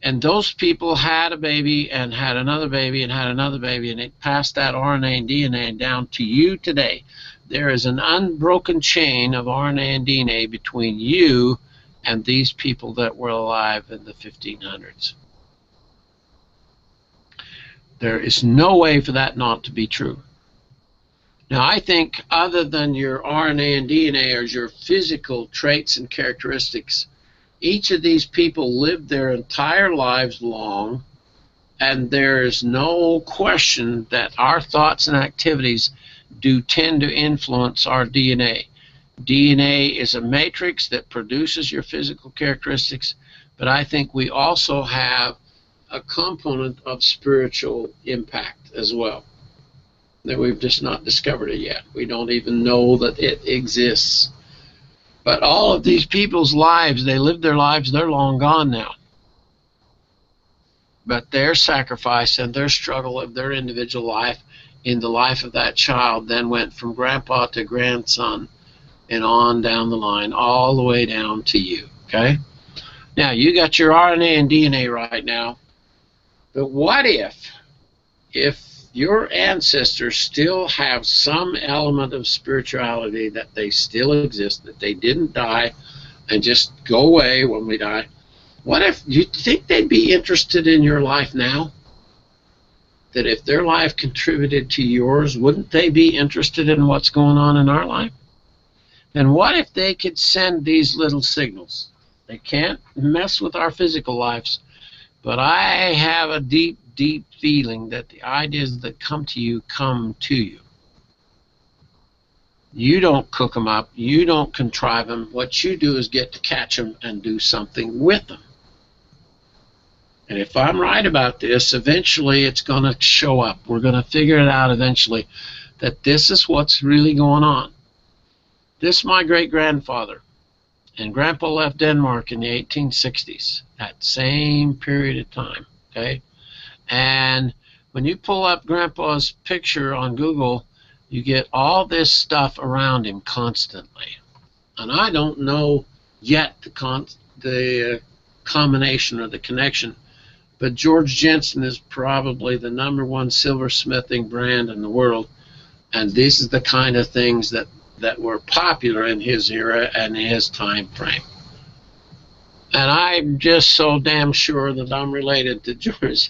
And those people had a baby and had another baby and had another baby, and it passed that RNA and DNA down to you today. There is an unbroken chain of RNA and DNA between you and these people that were alive in the 1500s. There is no way for that not to be true. Now, I think other than your RNA and DNA or your physical traits and characteristics, each of these people lived their entire lives long, and there is no question that our thoughts and activities do tend to influence our DNA. DNA is a matrix that produces your physical characteristics, but I think we also have a component of spiritual impact as well. That we've just not discovered it yet. We don't even know that it exists. But all of these people's lives, they lived their lives, they're long gone now. But their sacrifice and their struggle of their individual life in the life of that child then went from grandpa to grandson and on down the line, all the way down to you, okay? Now, you got your RNA and DNA right now, but what if your ancestors still have some element of spirituality, that they still exist, that they didn't die and just go away when we die? What if you think they'd be interested in your life now? That if their life contributed to yours, wouldn't they be interested in what's going on in our life? And what if they could send these little signals? They can't mess with our physical lives, but I have a deep, deep feeling that the ideas that come to you come to you. You don't cook them up. You don't contrive them. What you do is get to catch them and do something with them. And if I'm right about this, eventually it's going to show up. We're going to figure it out eventually that this is what's really going on. This is my great-grandfather. And Grandpa left Denmark in the 1860s, that same period of time, okay? And when you pull up Grandpa's picture on Google, you get all this stuff around him constantly. And I don't know yet the combination or the connection, but George Jensen is probably the #1 silversmithing brand in the world. And this is the kind of things that were popular in his era and his time frame. And I'm just so damn sure that I'm related to George.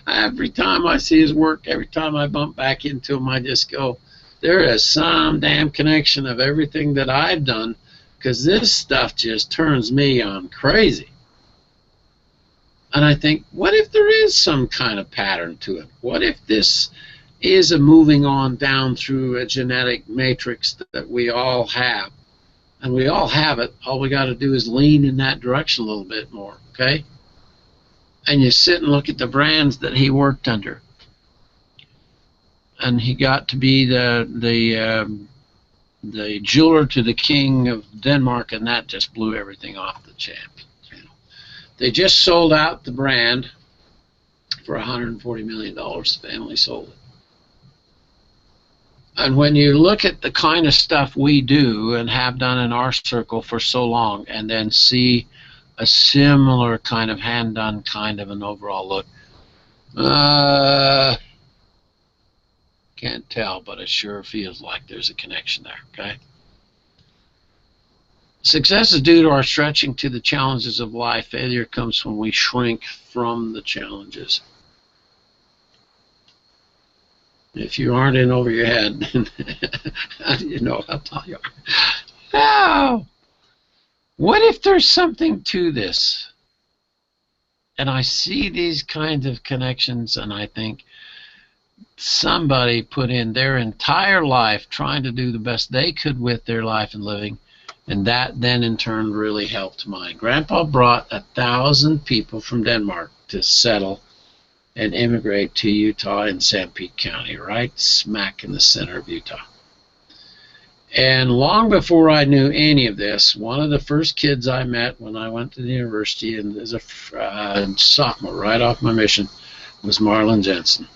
Every time I see his work, every time I bump back into him, I just go, there is some damn connection of everything that I've done, because this stuff just turns me on crazy. And I think, what if there is some kind of pattern to it? What if this is a moving on down through a genetic matrix that we all have? And we all have it. All we got to do is lean in that direction a little bit more, okay? And you sit and look at the brands that he worked under. And he got to be the jeweler to the king of Denmark, and that just blew everything off the champ. You know, they just sold out the brand for $140 million. The family sold it. And when you look at the kind of stuff we do and have done in our circle for so long, and then see a similar kind of hand-done kind of an overall look, can't tell, but it sure feels like there's a connection there, okay? Success is due to our stretching to the challenges of life. Failure comes when we shrink from the challenges. If you aren't in over your head, how do you know how tall you are? Now, what if there's something to this? And I see these kinds of connections, and I think somebody put in their entire life trying to do the best they could with their life and living, and that then in turn really helped mine. Grandpa brought 1,000 people from Denmark to settle and immigrate to Utah in Sanpete County, right smack in the center of Utah. And long before I knew any of this, one of the first kids I met when I went to the university and as a sophomore, right off my mission, was Marlon Jensen.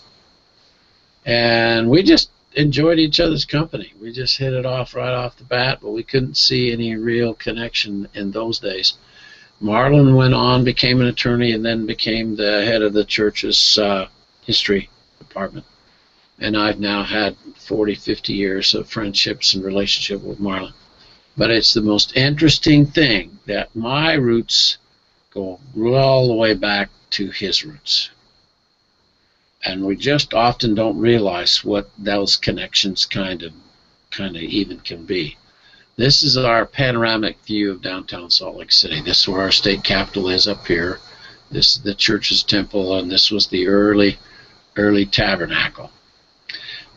And we just enjoyed each other's company. We just hit it off right off the bat, but we couldn't see any real connection in those days. Marlon went on, became an attorney, and then became the head of the church's history department. And I've now had 40, 50 years of friendships and relationship with Marlon. But it's the most interesting thing that my roots go all the way back to his roots. And we just often don't realize what those connections kind of even can be. This is our panoramic view of downtown Salt Lake City. This is where our state capitol is up here. This is the church's temple, and this was the early tabernacle.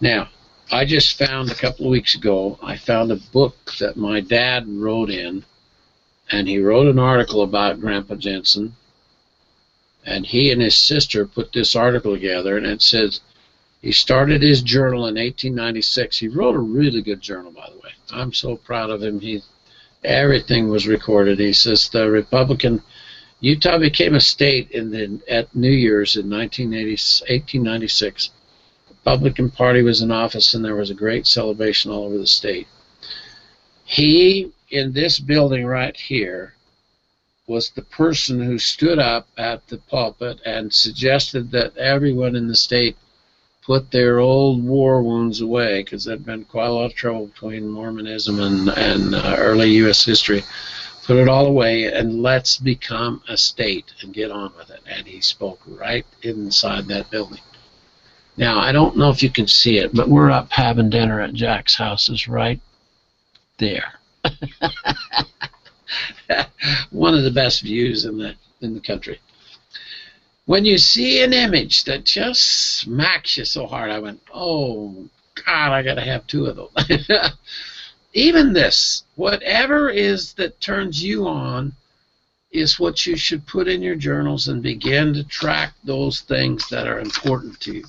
Now, I just found a couple of weeks ago, I found a book that my dad wrote in, and he wrote an article about Grandpa Jensen, and he and his sister put this article together, and it says, he started his journal in 1896. He wrote a really good journal, by the way. I'm so proud of him. Everything was recorded. He says Utah became a state at New Year's in 1896. The Republican Party was in office, and there was a great celebration all over the state. He, in this building right here, was the person who stood up at the pulpit and suggested that everyone in the state put their old war wounds away, because there'd been quite a lot of trouble between Mormonism and early U.S. history. Put it all away and let's become a state and get on with it. And he spoke right inside that building. Now, I don't know if you can see it, but we're up having dinner at Jack's house is right there. One of the best views in the country. When you see an image that just smacks you so hard, I went, oh, God, I got to have two of those. Even this, whatever is that turns you on, is what you should put in your journals and begin to track those things that are important to you.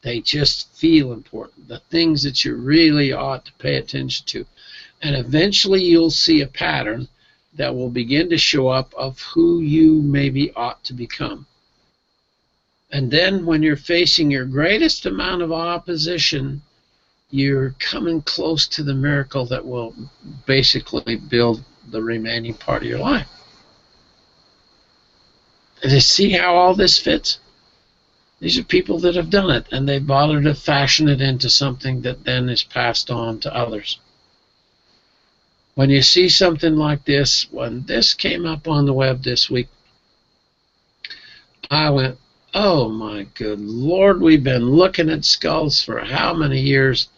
They just feel important, the things that you really ought to pay attention to. And eventually you'll see a pattern that will begin to show up of who you maybe ought to become. And then when you're facing your greatest amount of opposition, you're coming close to the miracle that will basically build the remaining part of your life. And you see how all this fits? These are people that have done it, and they've bothered to fashion it into something that then is passed on to others. When you see something like this, when this came up on the web this week, I went, oh my good Lord, we've been looking at skulls for how many years?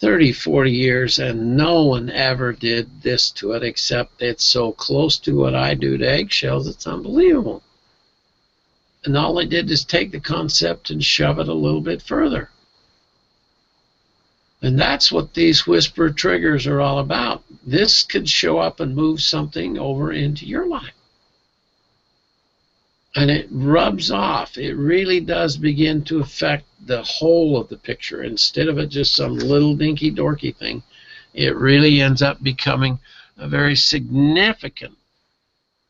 30, 40 years, and no one ever did this to it, except it's so close to what I do to eggshells, it's unbelievable. And all they did is take the concept and shove it a little bit further. And that's what these whisper triggers are all about. This could show up and move something over into your life. And it rubs off. It really does begin to affect the whole of the picture. Instead of it just some little dinky dorky thing, it really ends up becoming a very significant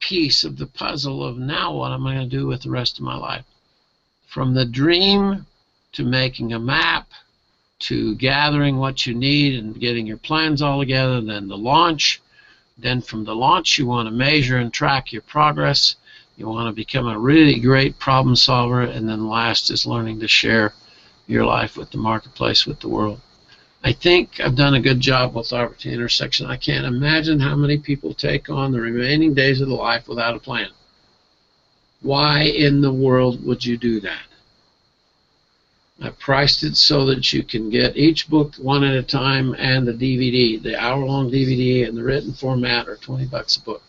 piece of the puzzle of now what am I going to do with the rest of my life. From the dream to making a map to gathering what you need and getting your plans all together, then the launch. Then from the launch you want to measure and track your progress. You want to become a really great problem solver, and then last is learning to share your life with the marketplace, with the world. I think I've done a good job with Opportunity Intersection. I can't imagine how many people take on the remaining days of their life without a plan. Why in the world would you do that? I priced it so that you can get each book one at a time, and the DVD, the hour-long DVD in the written format, are $20 a book.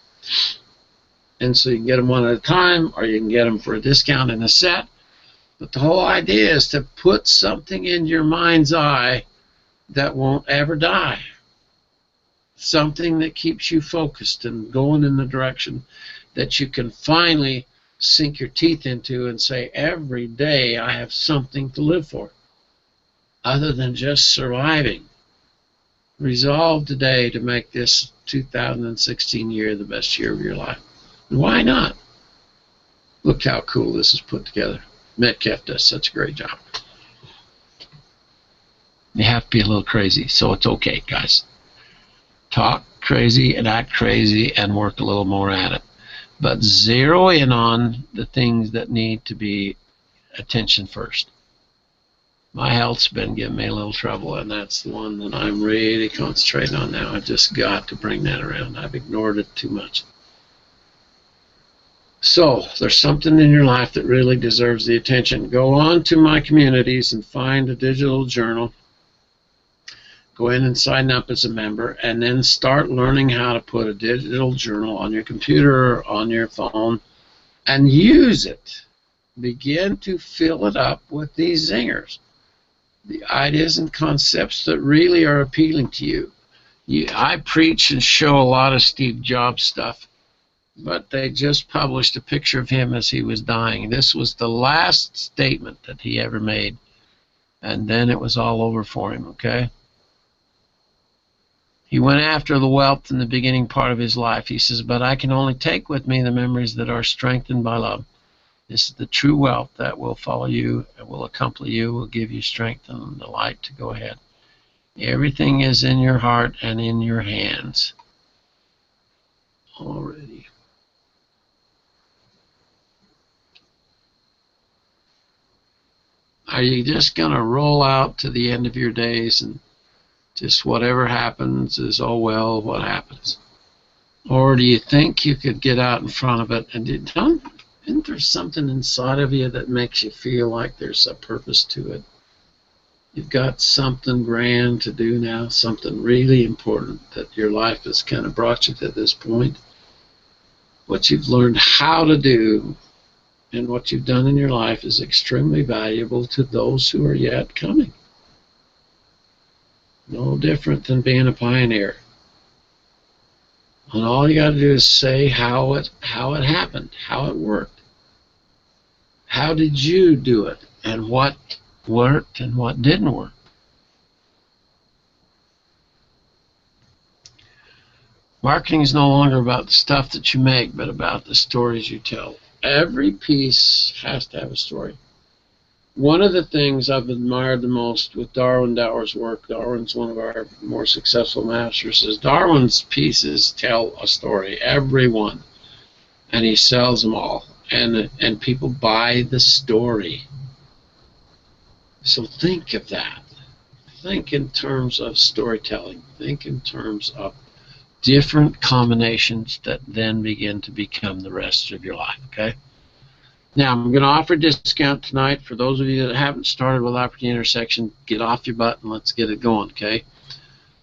And so you can get them one at a time, or you can get them for a discount in a set. But the whole idea is to put something in your mind's eye that won't ever die. Something that keeps you focused and going in the direction that you can finally sink your teeth into and say, every day I have something to live for, other than just surviving. Resolve today to make this 2016 year the best year of your life. And why not? Look how cool this is put together. Metcalf does such a great job. You have to be a little crazy, so it's okay, guys. Talk crazy and act crazy and work a little more at it. But zero in on the things that need to be attention first. My health's been giving me a little trouble, and that's the one that I'm really concentrating on now. I've just got to bring that around. I've ignored it too much. So, there's something in your life that really deserves the attention. Go on to my communities and find a digital journal. Go in and sign up as a member, and then start learning how to put a digital journal on your computer or on your phone and use it. Begin to fill it up with these zingers, the ideas and concepts that really are appealing to you. I preach and show a lot of Steve Jobs stuff, but they just published a picture of him as he was dying. This was the last statement that he ever made, and then it was all over for him, okay? He went after the wealth in the beginning part of his life. He says, but I can only take with me the memories that are strengthened by love. This is the true wealth that will follow you and will accompany you, will give you strength and the light to go ahead. Everything is in your heart and in your hands already. Are you just going to roll out to the end of your days and just whatever happens is, oh well, what happens? Or do you think you could get out in front of it and isn't there something inside of you that makes you feel like there's a purpose to it? You've got something grand to do now, something really important that your life has kind of brought you to this point. What you've learned how to do and what you've done in your life is extremely valuable to those who are yet coming. No different than being a pioneer. And all you got to do is say how it happened, how it worked. How did you do it, and what worked and what didn't work? Marketing is no longer about the stuff that you make, but about the stories you tell. Every piece has to have a story. One of the things I've admired the most with Darwin Dower's work, Darwin's one of our more successful masters, is Darwin's pieces tell a story, every one, and he sells them all, and people buy the story. So think of that. Think in terms of storytelling. Think in terms of different combinations that then begin to become the rest of your life, okay? Now, I'm going to offer a discount tonight for those of you that haven't started with Opportunity Intersection. Get off your butt and let's get it going, okay?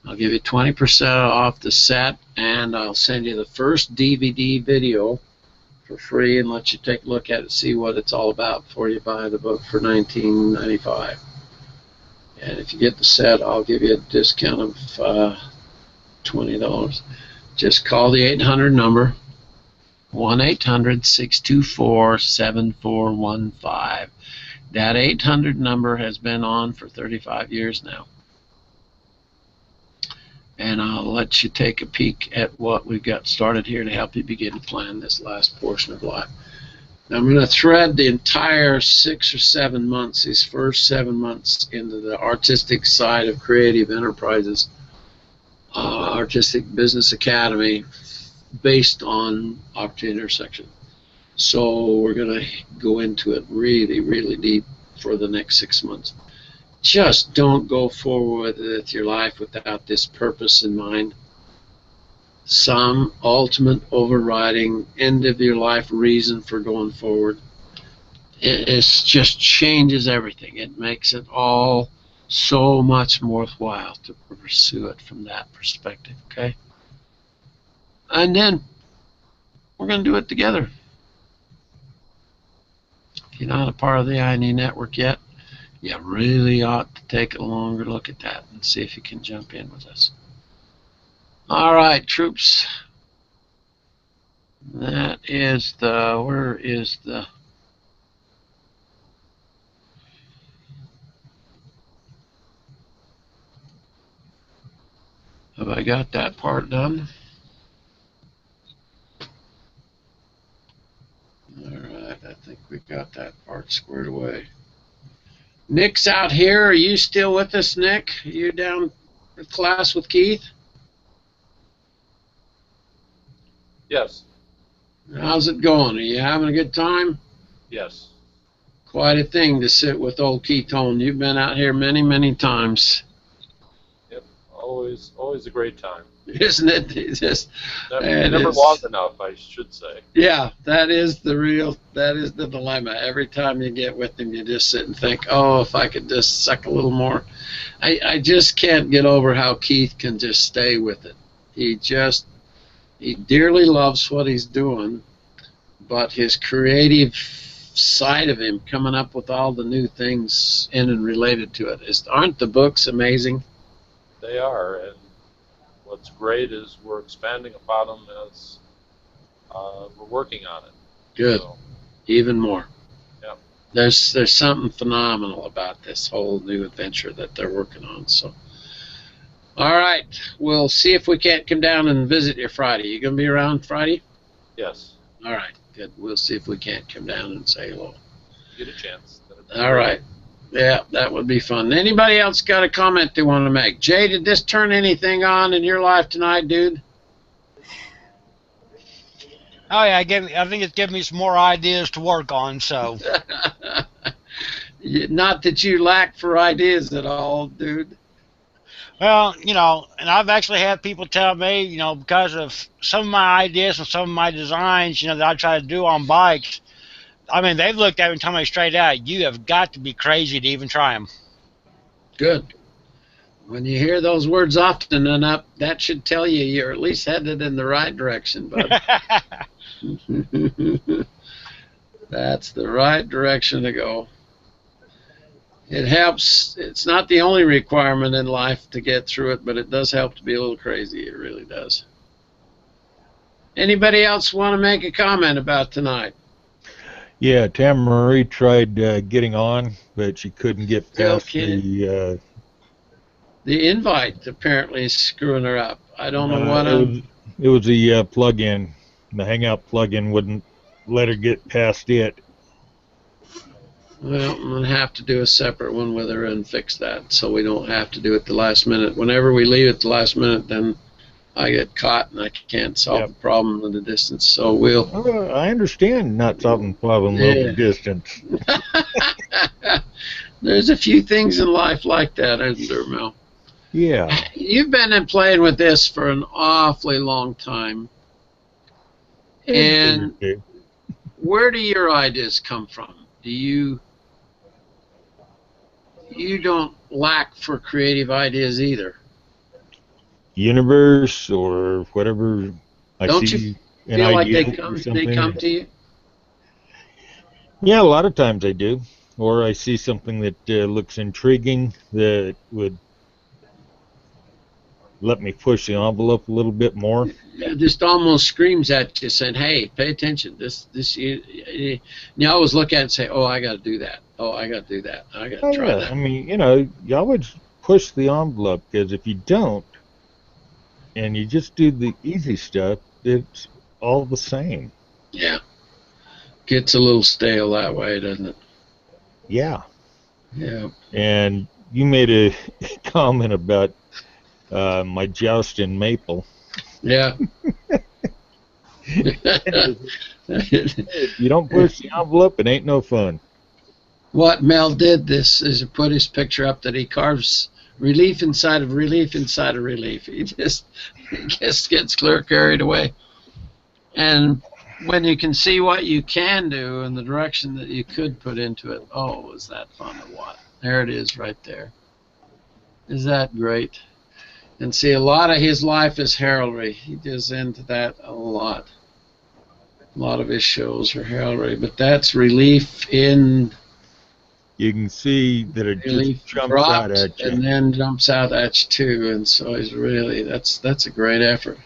I'll give you 20% off the set, and I'll send you the first DVD video for free and let you take a look at it, see what it's all about before you buy the book for $19.95. And if you get the set, I'll give you a discount of $20. Just call the 800 number, 1-800-624-7415. That 800 number has been on for 35 years now. And I'll let you take a peek at what we've got started here to help you begin to plan this last portion of life. Now I'm going to thread the entire 6 or 7 months, these first 7 months, into the artistic side of Creative Enterprises, Artistic Business Academy, based on Opportunity Intersection. So we're going to go into it really, really deep for the next 6 months. Just don't go forward with your life without this purpose in mind. Some ultimate overriding end of your life reason for going forward. It just changes everything. It makes it all so much more worthwhile to pursue it from that perspective, okay? And then we're going to do it together. If you're not a part of the INE network yet, you really ought to take a longer look at that and see if you can jump in with us. All right, troops. That is the, where is the, have I got that part done? All right, I think we got that part squared away. Nick's out here. Are you still with us, Nick? Are you down in class with Keith?
Yes.
How's it going? Are you having a good time?
Yes.
Quite a thing to sit with old Ketone. You've been out here many, many times.
Yep. Always a great time.
Isn't it? It's just,
never long enough, I should say.
Yeah, that is the dilemma. Every time you get with him, you just sit and think, oh, if I could just suck a little more. I just can't get over how Keith can just stay with it. He dearly loves what he's doing, but his creative side of him, coming up with all the new things in and related to it, aren't the books amazing?
They are, and what's great is we're expanding upon them as we're working on it.
Good.
So,
even more.
Yeah.
There's something phenomenal about this whole new adventure that they're working on. So, all right, we'll see if we can't come down and visit you Friday. You gonna be around Friday?
Yes.
All right, good. We'll see if we can't come down and say hello.
You get a chance.
All right. Yeah, that would be fun. Anybody else got a comment they want to make? Jay, did this turn anything on in your life tonight, dude?
Oh yeah, I think it's given me some more ideas to work on. So,
not that you lack for ideas at all, dude.
well, and I've actually had people tell me, because of some of my ideas and some of my designs, that I try to do on bikes. I mean, they've looked at me and told me straight out, you have got to be crazy to even try them. Good.
When you hear those words often enough, that should tell you you're at least headed in the right direction, bud. That's the right direction to go. It helps. It's not the only requirement in life to get through it, but it does help to be a little crazy. It really does. Anybody else want to make a comment about tonight?
Yeah, Tam Marie tried getting on, but she couldn't get past
the invite. Apparently is screwing her up. I don't know what
it was the plug-in. The Hangout plug-in wouldn't let her get past it.
Well, I'm going to have to do a separate one with her and fix that so we don't have to do it the last minute. Whenever we leave at the last minute, then I get caught and I can't solve the problem in the distance. So we'll...
I understand not solving the problem over distance.
There's a few things in life like that, isn't there, Mel?
Yeah.
You've been playing with this for an awfully long time. And where do your ideas come from? You don't lack for creative ideas either.
Universe or whatever I
don't
see.
Don't you feel like they come to you?
Yeah, a lot of times I do. Or I see something that looks intriguing that would let me push the envelope a little bit more.
It just almost screams at you saying, hey, pay attention. You always look at it and say, oh, I got to do that. Oh, I got to do that. I got to try that.
I mean, you always push the envelope, because if you don't, and you just do the easy stuff, it's all the same.
Yeah. Gets a little stale that way, doesn't it?
Yeah.
Yeah.
And you made a comment about my joust in maple.
Yeah.
You don't push the envelope, it ain't no fun.
What Mel did is he put his picture up that he carves relief inside of relief inside of relief. He just gets clear carried away. And when you can see what you can do and the direction that you could put into it, oh, is that fun to watch? There it is right there. Is that great? And see, a lot of his life is heraldry. He does into that a lot. A lot of his shows are heraldry, but that's relief in...
You can see that it just jumps out at you.
And then jumps out at you too, and so he's really, that's a great effort.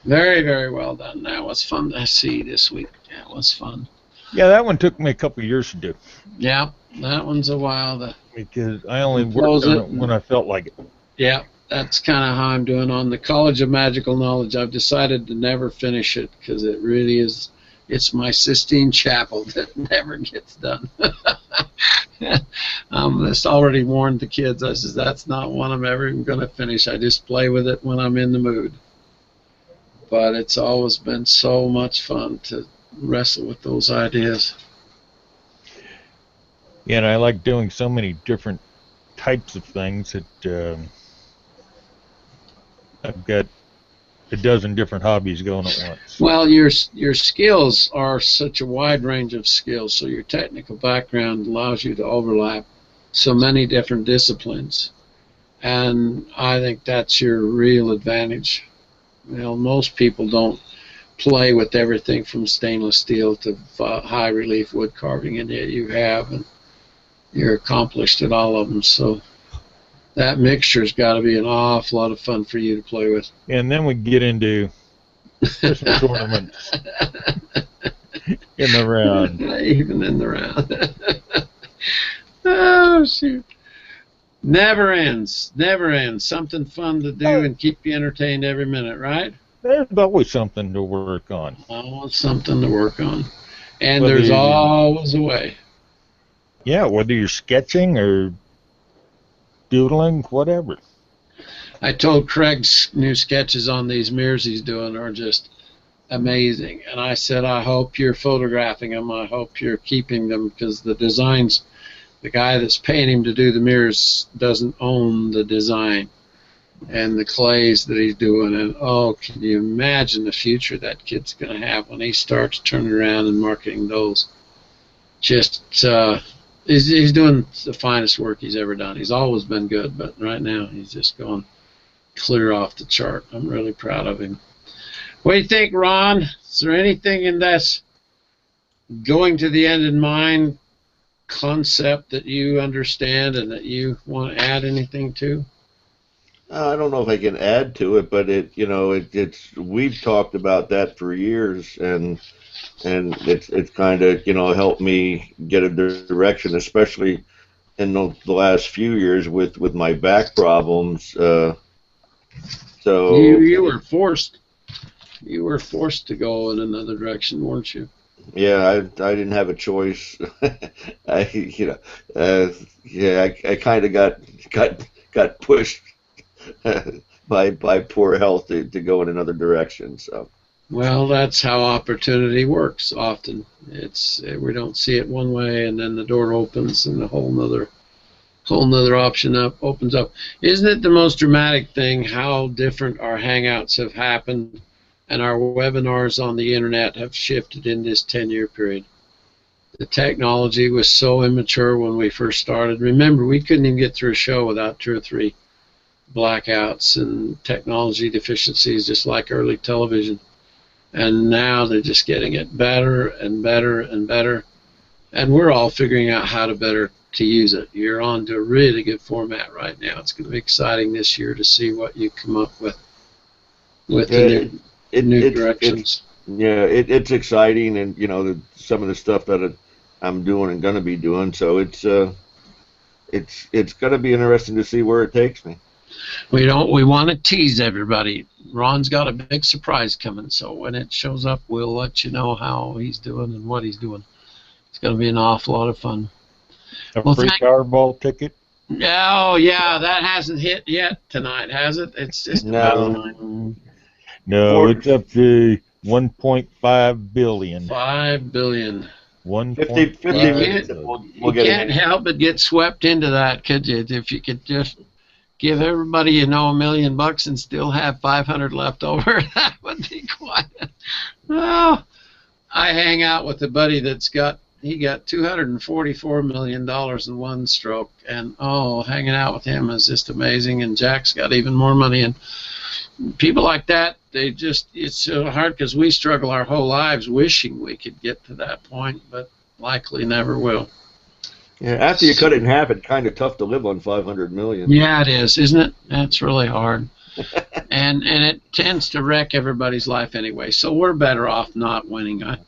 Very, very well done. That was fun to see this week. Yeah, it was fun.
Yeah, that one took me a couple of years to do.
Yeah, that one's a while.
Because I only worked on it when I felt like it.
Yeah, that's kind of how I'm doing on the College of Magical Knowledge. I've decided to never finish it because it really is, it's my Sistine Chapel that never gets done. Just already warned the kids. I said, that's not one I'm ever even going to finish. I just play with it when I'm in the mood. But it's always been so much fun to wrestle with those ideas.
Yeah, and I like doing so many different types of things that I've got a dozen different hobbies going at once.
Well, your skills are such a wide range of skills, so your technical background allows you to overlap so many different disciplines. And I think that's your real advantage. You know, most people don't play with everything from stainless steel to high relief wood carving, and yet you have, and you're accomplished at all of them. So that mixture's got to be an awful lot of fun for you to play with.
And then we get into Christmas ornaments in the round.
Even in the round. Oh, shoot. Never ends. Never ends. Something fun to do and keep you entertained every minute, right?
There's always something to work on.
Always something to work on. And there's always a way.
Yeah, whether you're sketching or doodling, whatever.
I told Craig's new sketches on these mirrors he's doing are just amazing. And I said, I hope you're photographing them. I hope you're keeping them, because the designs, the guy that's paying him to do the mirrors doesn't own the design and the clays that he's doing. And oh, can you imagine the future that kid's going to have when he starts turning around and marketing those? Just, he's doing the finest work he's ever done. He's always been good, but right now he's just going clear off the chart. I'm really proud of him. What do you think, Ron? Is there anything in this going to the end in mind concept that you understand and that you want to add anything to?
I don't know if I can add to it, but it's we've talked about that for years, and it's kind of helped me get a direction, especially in the last few years with my back problems. So
you were forced to go in another direction, weren't you?
yeah, I didn't have a choice. I kind of got pushed by poor health to go in another direction. So
Well, that's how opportunity works often. We don't see it one way, and then the door opens and a whole nother option opens up. Isn't it the most dramatic thing how different our hangouts have happened and our webinars on the internet have shifted in this 10-year period? The technology was so immature when we first started. Remember, we couldn't even get through a show without 2 or 3 blackouts and technology deficiencies, just like early television. And now they're just getting it better and better and better. And we're all figuring out how to better to use it. You're on to a really good format right now. It's going to be exciting this year to see what you come up with the new directions.
It's exciting, and some of the stuff that I'm doing and going to be doing. So it's going to be interesting to see where it takes me.
We want to tease everybody. Ron's got a big surprise coming, so when it shows up, we'll let you know how he's doing and what he's doing. It's going to be an awful lot of fun.
A free Powerball ticket?
Oh, yeah, that hasn't hit yet tonight, has it? It's just
No.
No, it's up to 1.5 billion.
5 billion.
50.
You can't help but get swept into that, could you? If you could just give everybody $1 million and still have 500 left over, that would be quite. Oh, I hang out with a buddy that's got $244 million in one stroke, and hanging out with him is just amazing. And Jack's got even more money, and people like that, it's so hard because we struggle our whole lives wishing we could get to that point, but likely never will.
Yeah, after you cut it in half, it's kind of tough to live on 500 million.
Yeah, it is, isn't it? That's really hard. and it tends to wreck everybody's life anyway, so we're better off not winning. I'm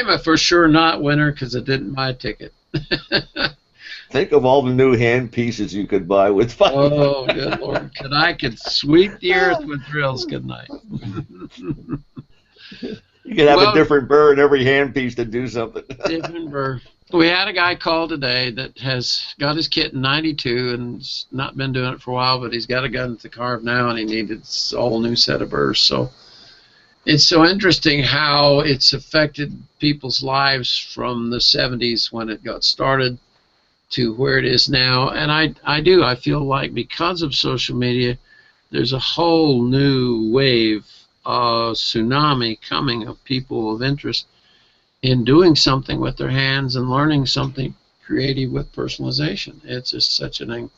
a for sure not winner because I didn't buy a ticket.
Think of all the new hand pieces you could buy with 500.
Oh, good Lord. I could sweep the earth with drills, couldn't I?
You could have a different burr in every hand piece to do something.
Different burr. We had a guy call today that has got his kit in 92 and not been doing it for a while, but he's got a gun to carve now and he needed a whole new set of burrs. So it's so interesting how it's affected people's lives from the 70s when it got started to where it is now. And I feel like because of social media, there's a whole new wave, tsunami coming of people of interest in doing something with their hands and learning something creative with personalization. It's just such an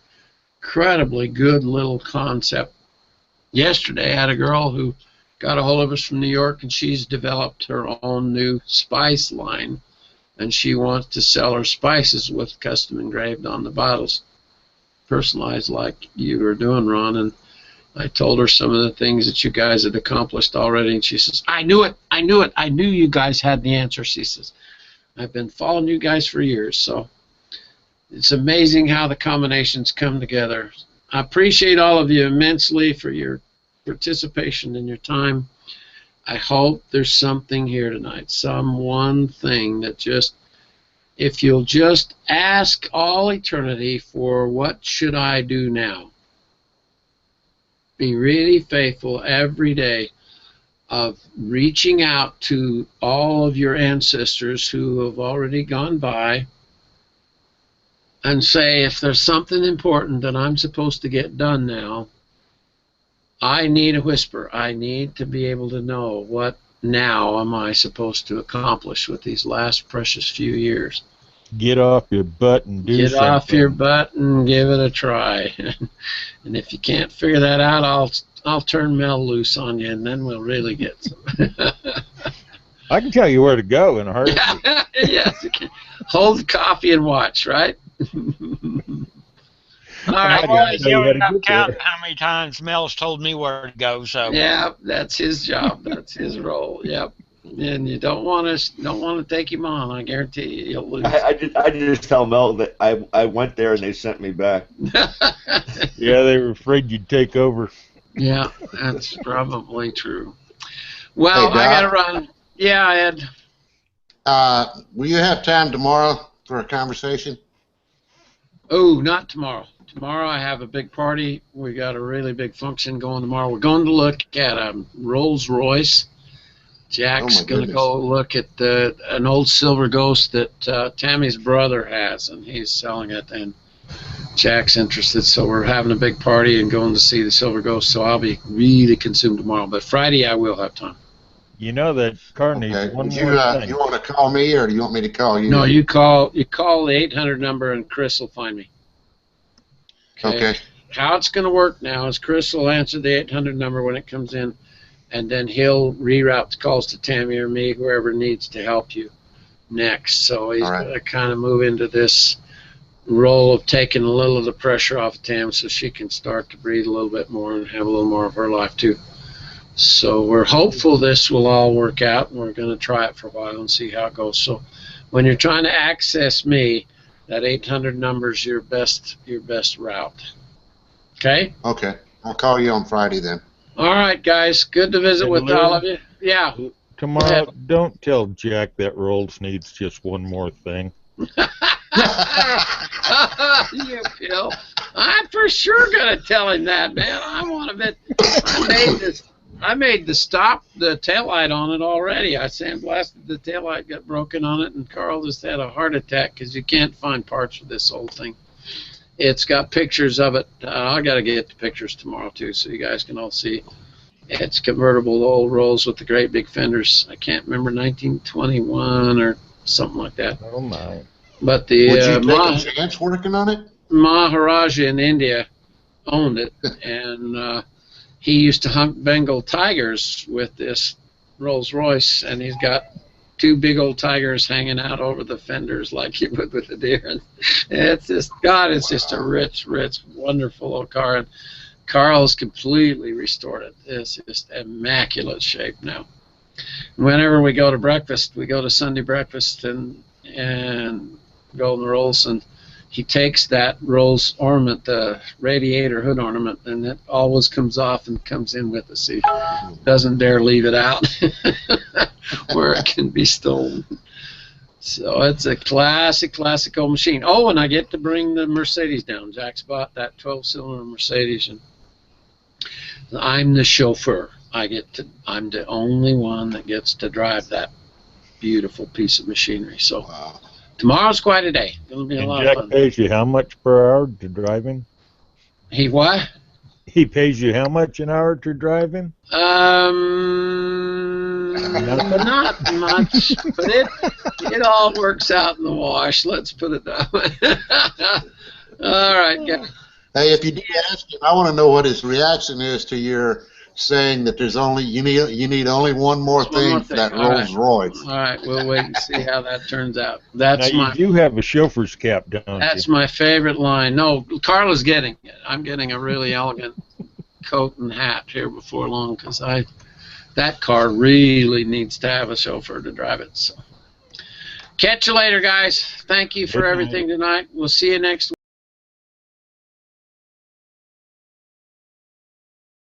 incredibly good little concept. Yesterday, I had a girl who got a hold of us from New York, and she's developed her own new spice line, and she wants to sell her spices with custom engraved on the bottles, personalized like you were doing, Ron. And I told her some of the things that you guys had accomplished already, and she says, I knew it, I knew you guys had the answer, she says. I've been following you guys for years, so it's amazing how the combinations come together. I appreciate all of you immensely for your participation and your time. I hope there's something here tonight, some one thing that just, if you'll just ask all eternity for what should I do now, be really faithful every day of reaching out to all of your ancestors who have already gone by and say, if there's something important that I'm supposed to get done now, I need a whisper. I need to be able to know what now am I supposed to accomplish with these last precious few years.
Get off your butt and do something. Get
off your butt and give it a try. And if you can't figure that out, I'll turn Mel loose on you, and then we'll really get some.
I can tell you where to go in a hurry.
Yes, you can. hold the coffee and watch, right? All right,
I've already
tell you how to
given up
get there.
counting how many times Mel's told me where to go. So
yeah, that's his job. That's his role. Yep. And you don't want to take him on. I guarantee you, you'll lose.
I just tell Mel that I went there and they sent me back.
Yeah, they were afraid you'd take over.
Yeah, that's probably true. Well,
Hey,
I
Doc.
gotta run. Yeah, Ed.
Will you have time tomorrow for a conversation?
Oh, not tomorrow. Tomorrow I have a big party. We got a really big function going tomorrow. We're going to look at a Rolls Royce. Jack's
Oh, my
going to
goodness.
go look at an old Silver Ghost that Tammy's brother has, and he's selling it, and Jack's interested. So we're having a big party and going to see the Silver Ghost. So I'll be really consumed tomorrow. But Friday I will have time.
You know that car needs
Okay.
one
Would
more thing.
you want to call me, or do you want me to call you?
No, you call the 800 number, and Chris will find me.
Okay.
How it's going to work now is Chris will answer the 800 number when it comes in, and then he'll reroute the calls to Tammy or me, whoever needs to help you next. So he's
All right.
going to kind of move into this role of taking a little of the pressure off of Tam so she can start to breathe a little bit more and have a little more of her life too. So we're hopeful this will all work out, and we're going to try it for a while and see how it goes. So when you're trying to access me, that 800 number is your best route. Okay?
Okay. I'll call you on Friday then.
All right, guys. Good to visit
And
with
Lou?
all of you. Yeah.
Tomorrow, don't tell Jack that Rolls needs just one more thing.
You Phil. I'm for sure going to tell him that, man. I want to bet. I made the taillight on it already. I sandblasted the taillight, got broken on it, and Carl just had a heart attack because you can't find parts for this old thing. It's got pictures of it. I got to get the pictures tomorrow, too, so you guys can all see. It's convertible old Rolls with the great big fenders. I can't remember, 1921 or something like that.
Oh, my.
But the
Would you take a chance working on it?
Maharaja in India owned it, and he used to hunt Bengal tigers with this Rolls Royce, and he's got two big old tigers hanging out over the fenders like you would with a deer. And it's just, God, it's just a rich, wonderful old car. And Carl's completely restored it. It's just immaculate shape now. Whenever we go to breakfast, we go to Sunday breakfast and Golden Rolls, and he takes that Rolls ornament, the radiator hood ornament, and it always comes off and comes in with us. He doesn't dare leave it out where it can be stolen. So it's a classic old machine. Oh, and I get to bring the Mercedes down. Jack's bought that 12-cylinder Mercedes, and I'm the chauffeur. I'm the only one that gets to drive that beautiful piece of machinery. So
Wow.
tomorrow's quite a day. It'll be a lot
Jack
of fun.
pays you how much per hour to drive him?
He what?
He pays you how much an hour to drive him?
Not much, but it all works out in the wash. Let's put it that way. All right, guys.
Hey, if you do ask him, I want to know what his reaction is to your saying that there's only you need only one more
Just one
thing
more
for
thing.
that
All
Rolls Royce.
All right, we'll wait and see how that turns out.
Now,
That's
you do have a chauffeur's cap, don't
That's
you?
my favorite line. No, Carla's getting it. I'm getting a really elegant coat and hat here before long because that car really needs to have a chauffeur to drive it. So, catch you later, guys. Thank you for
Good night.
everything tonight. We'll see you next week.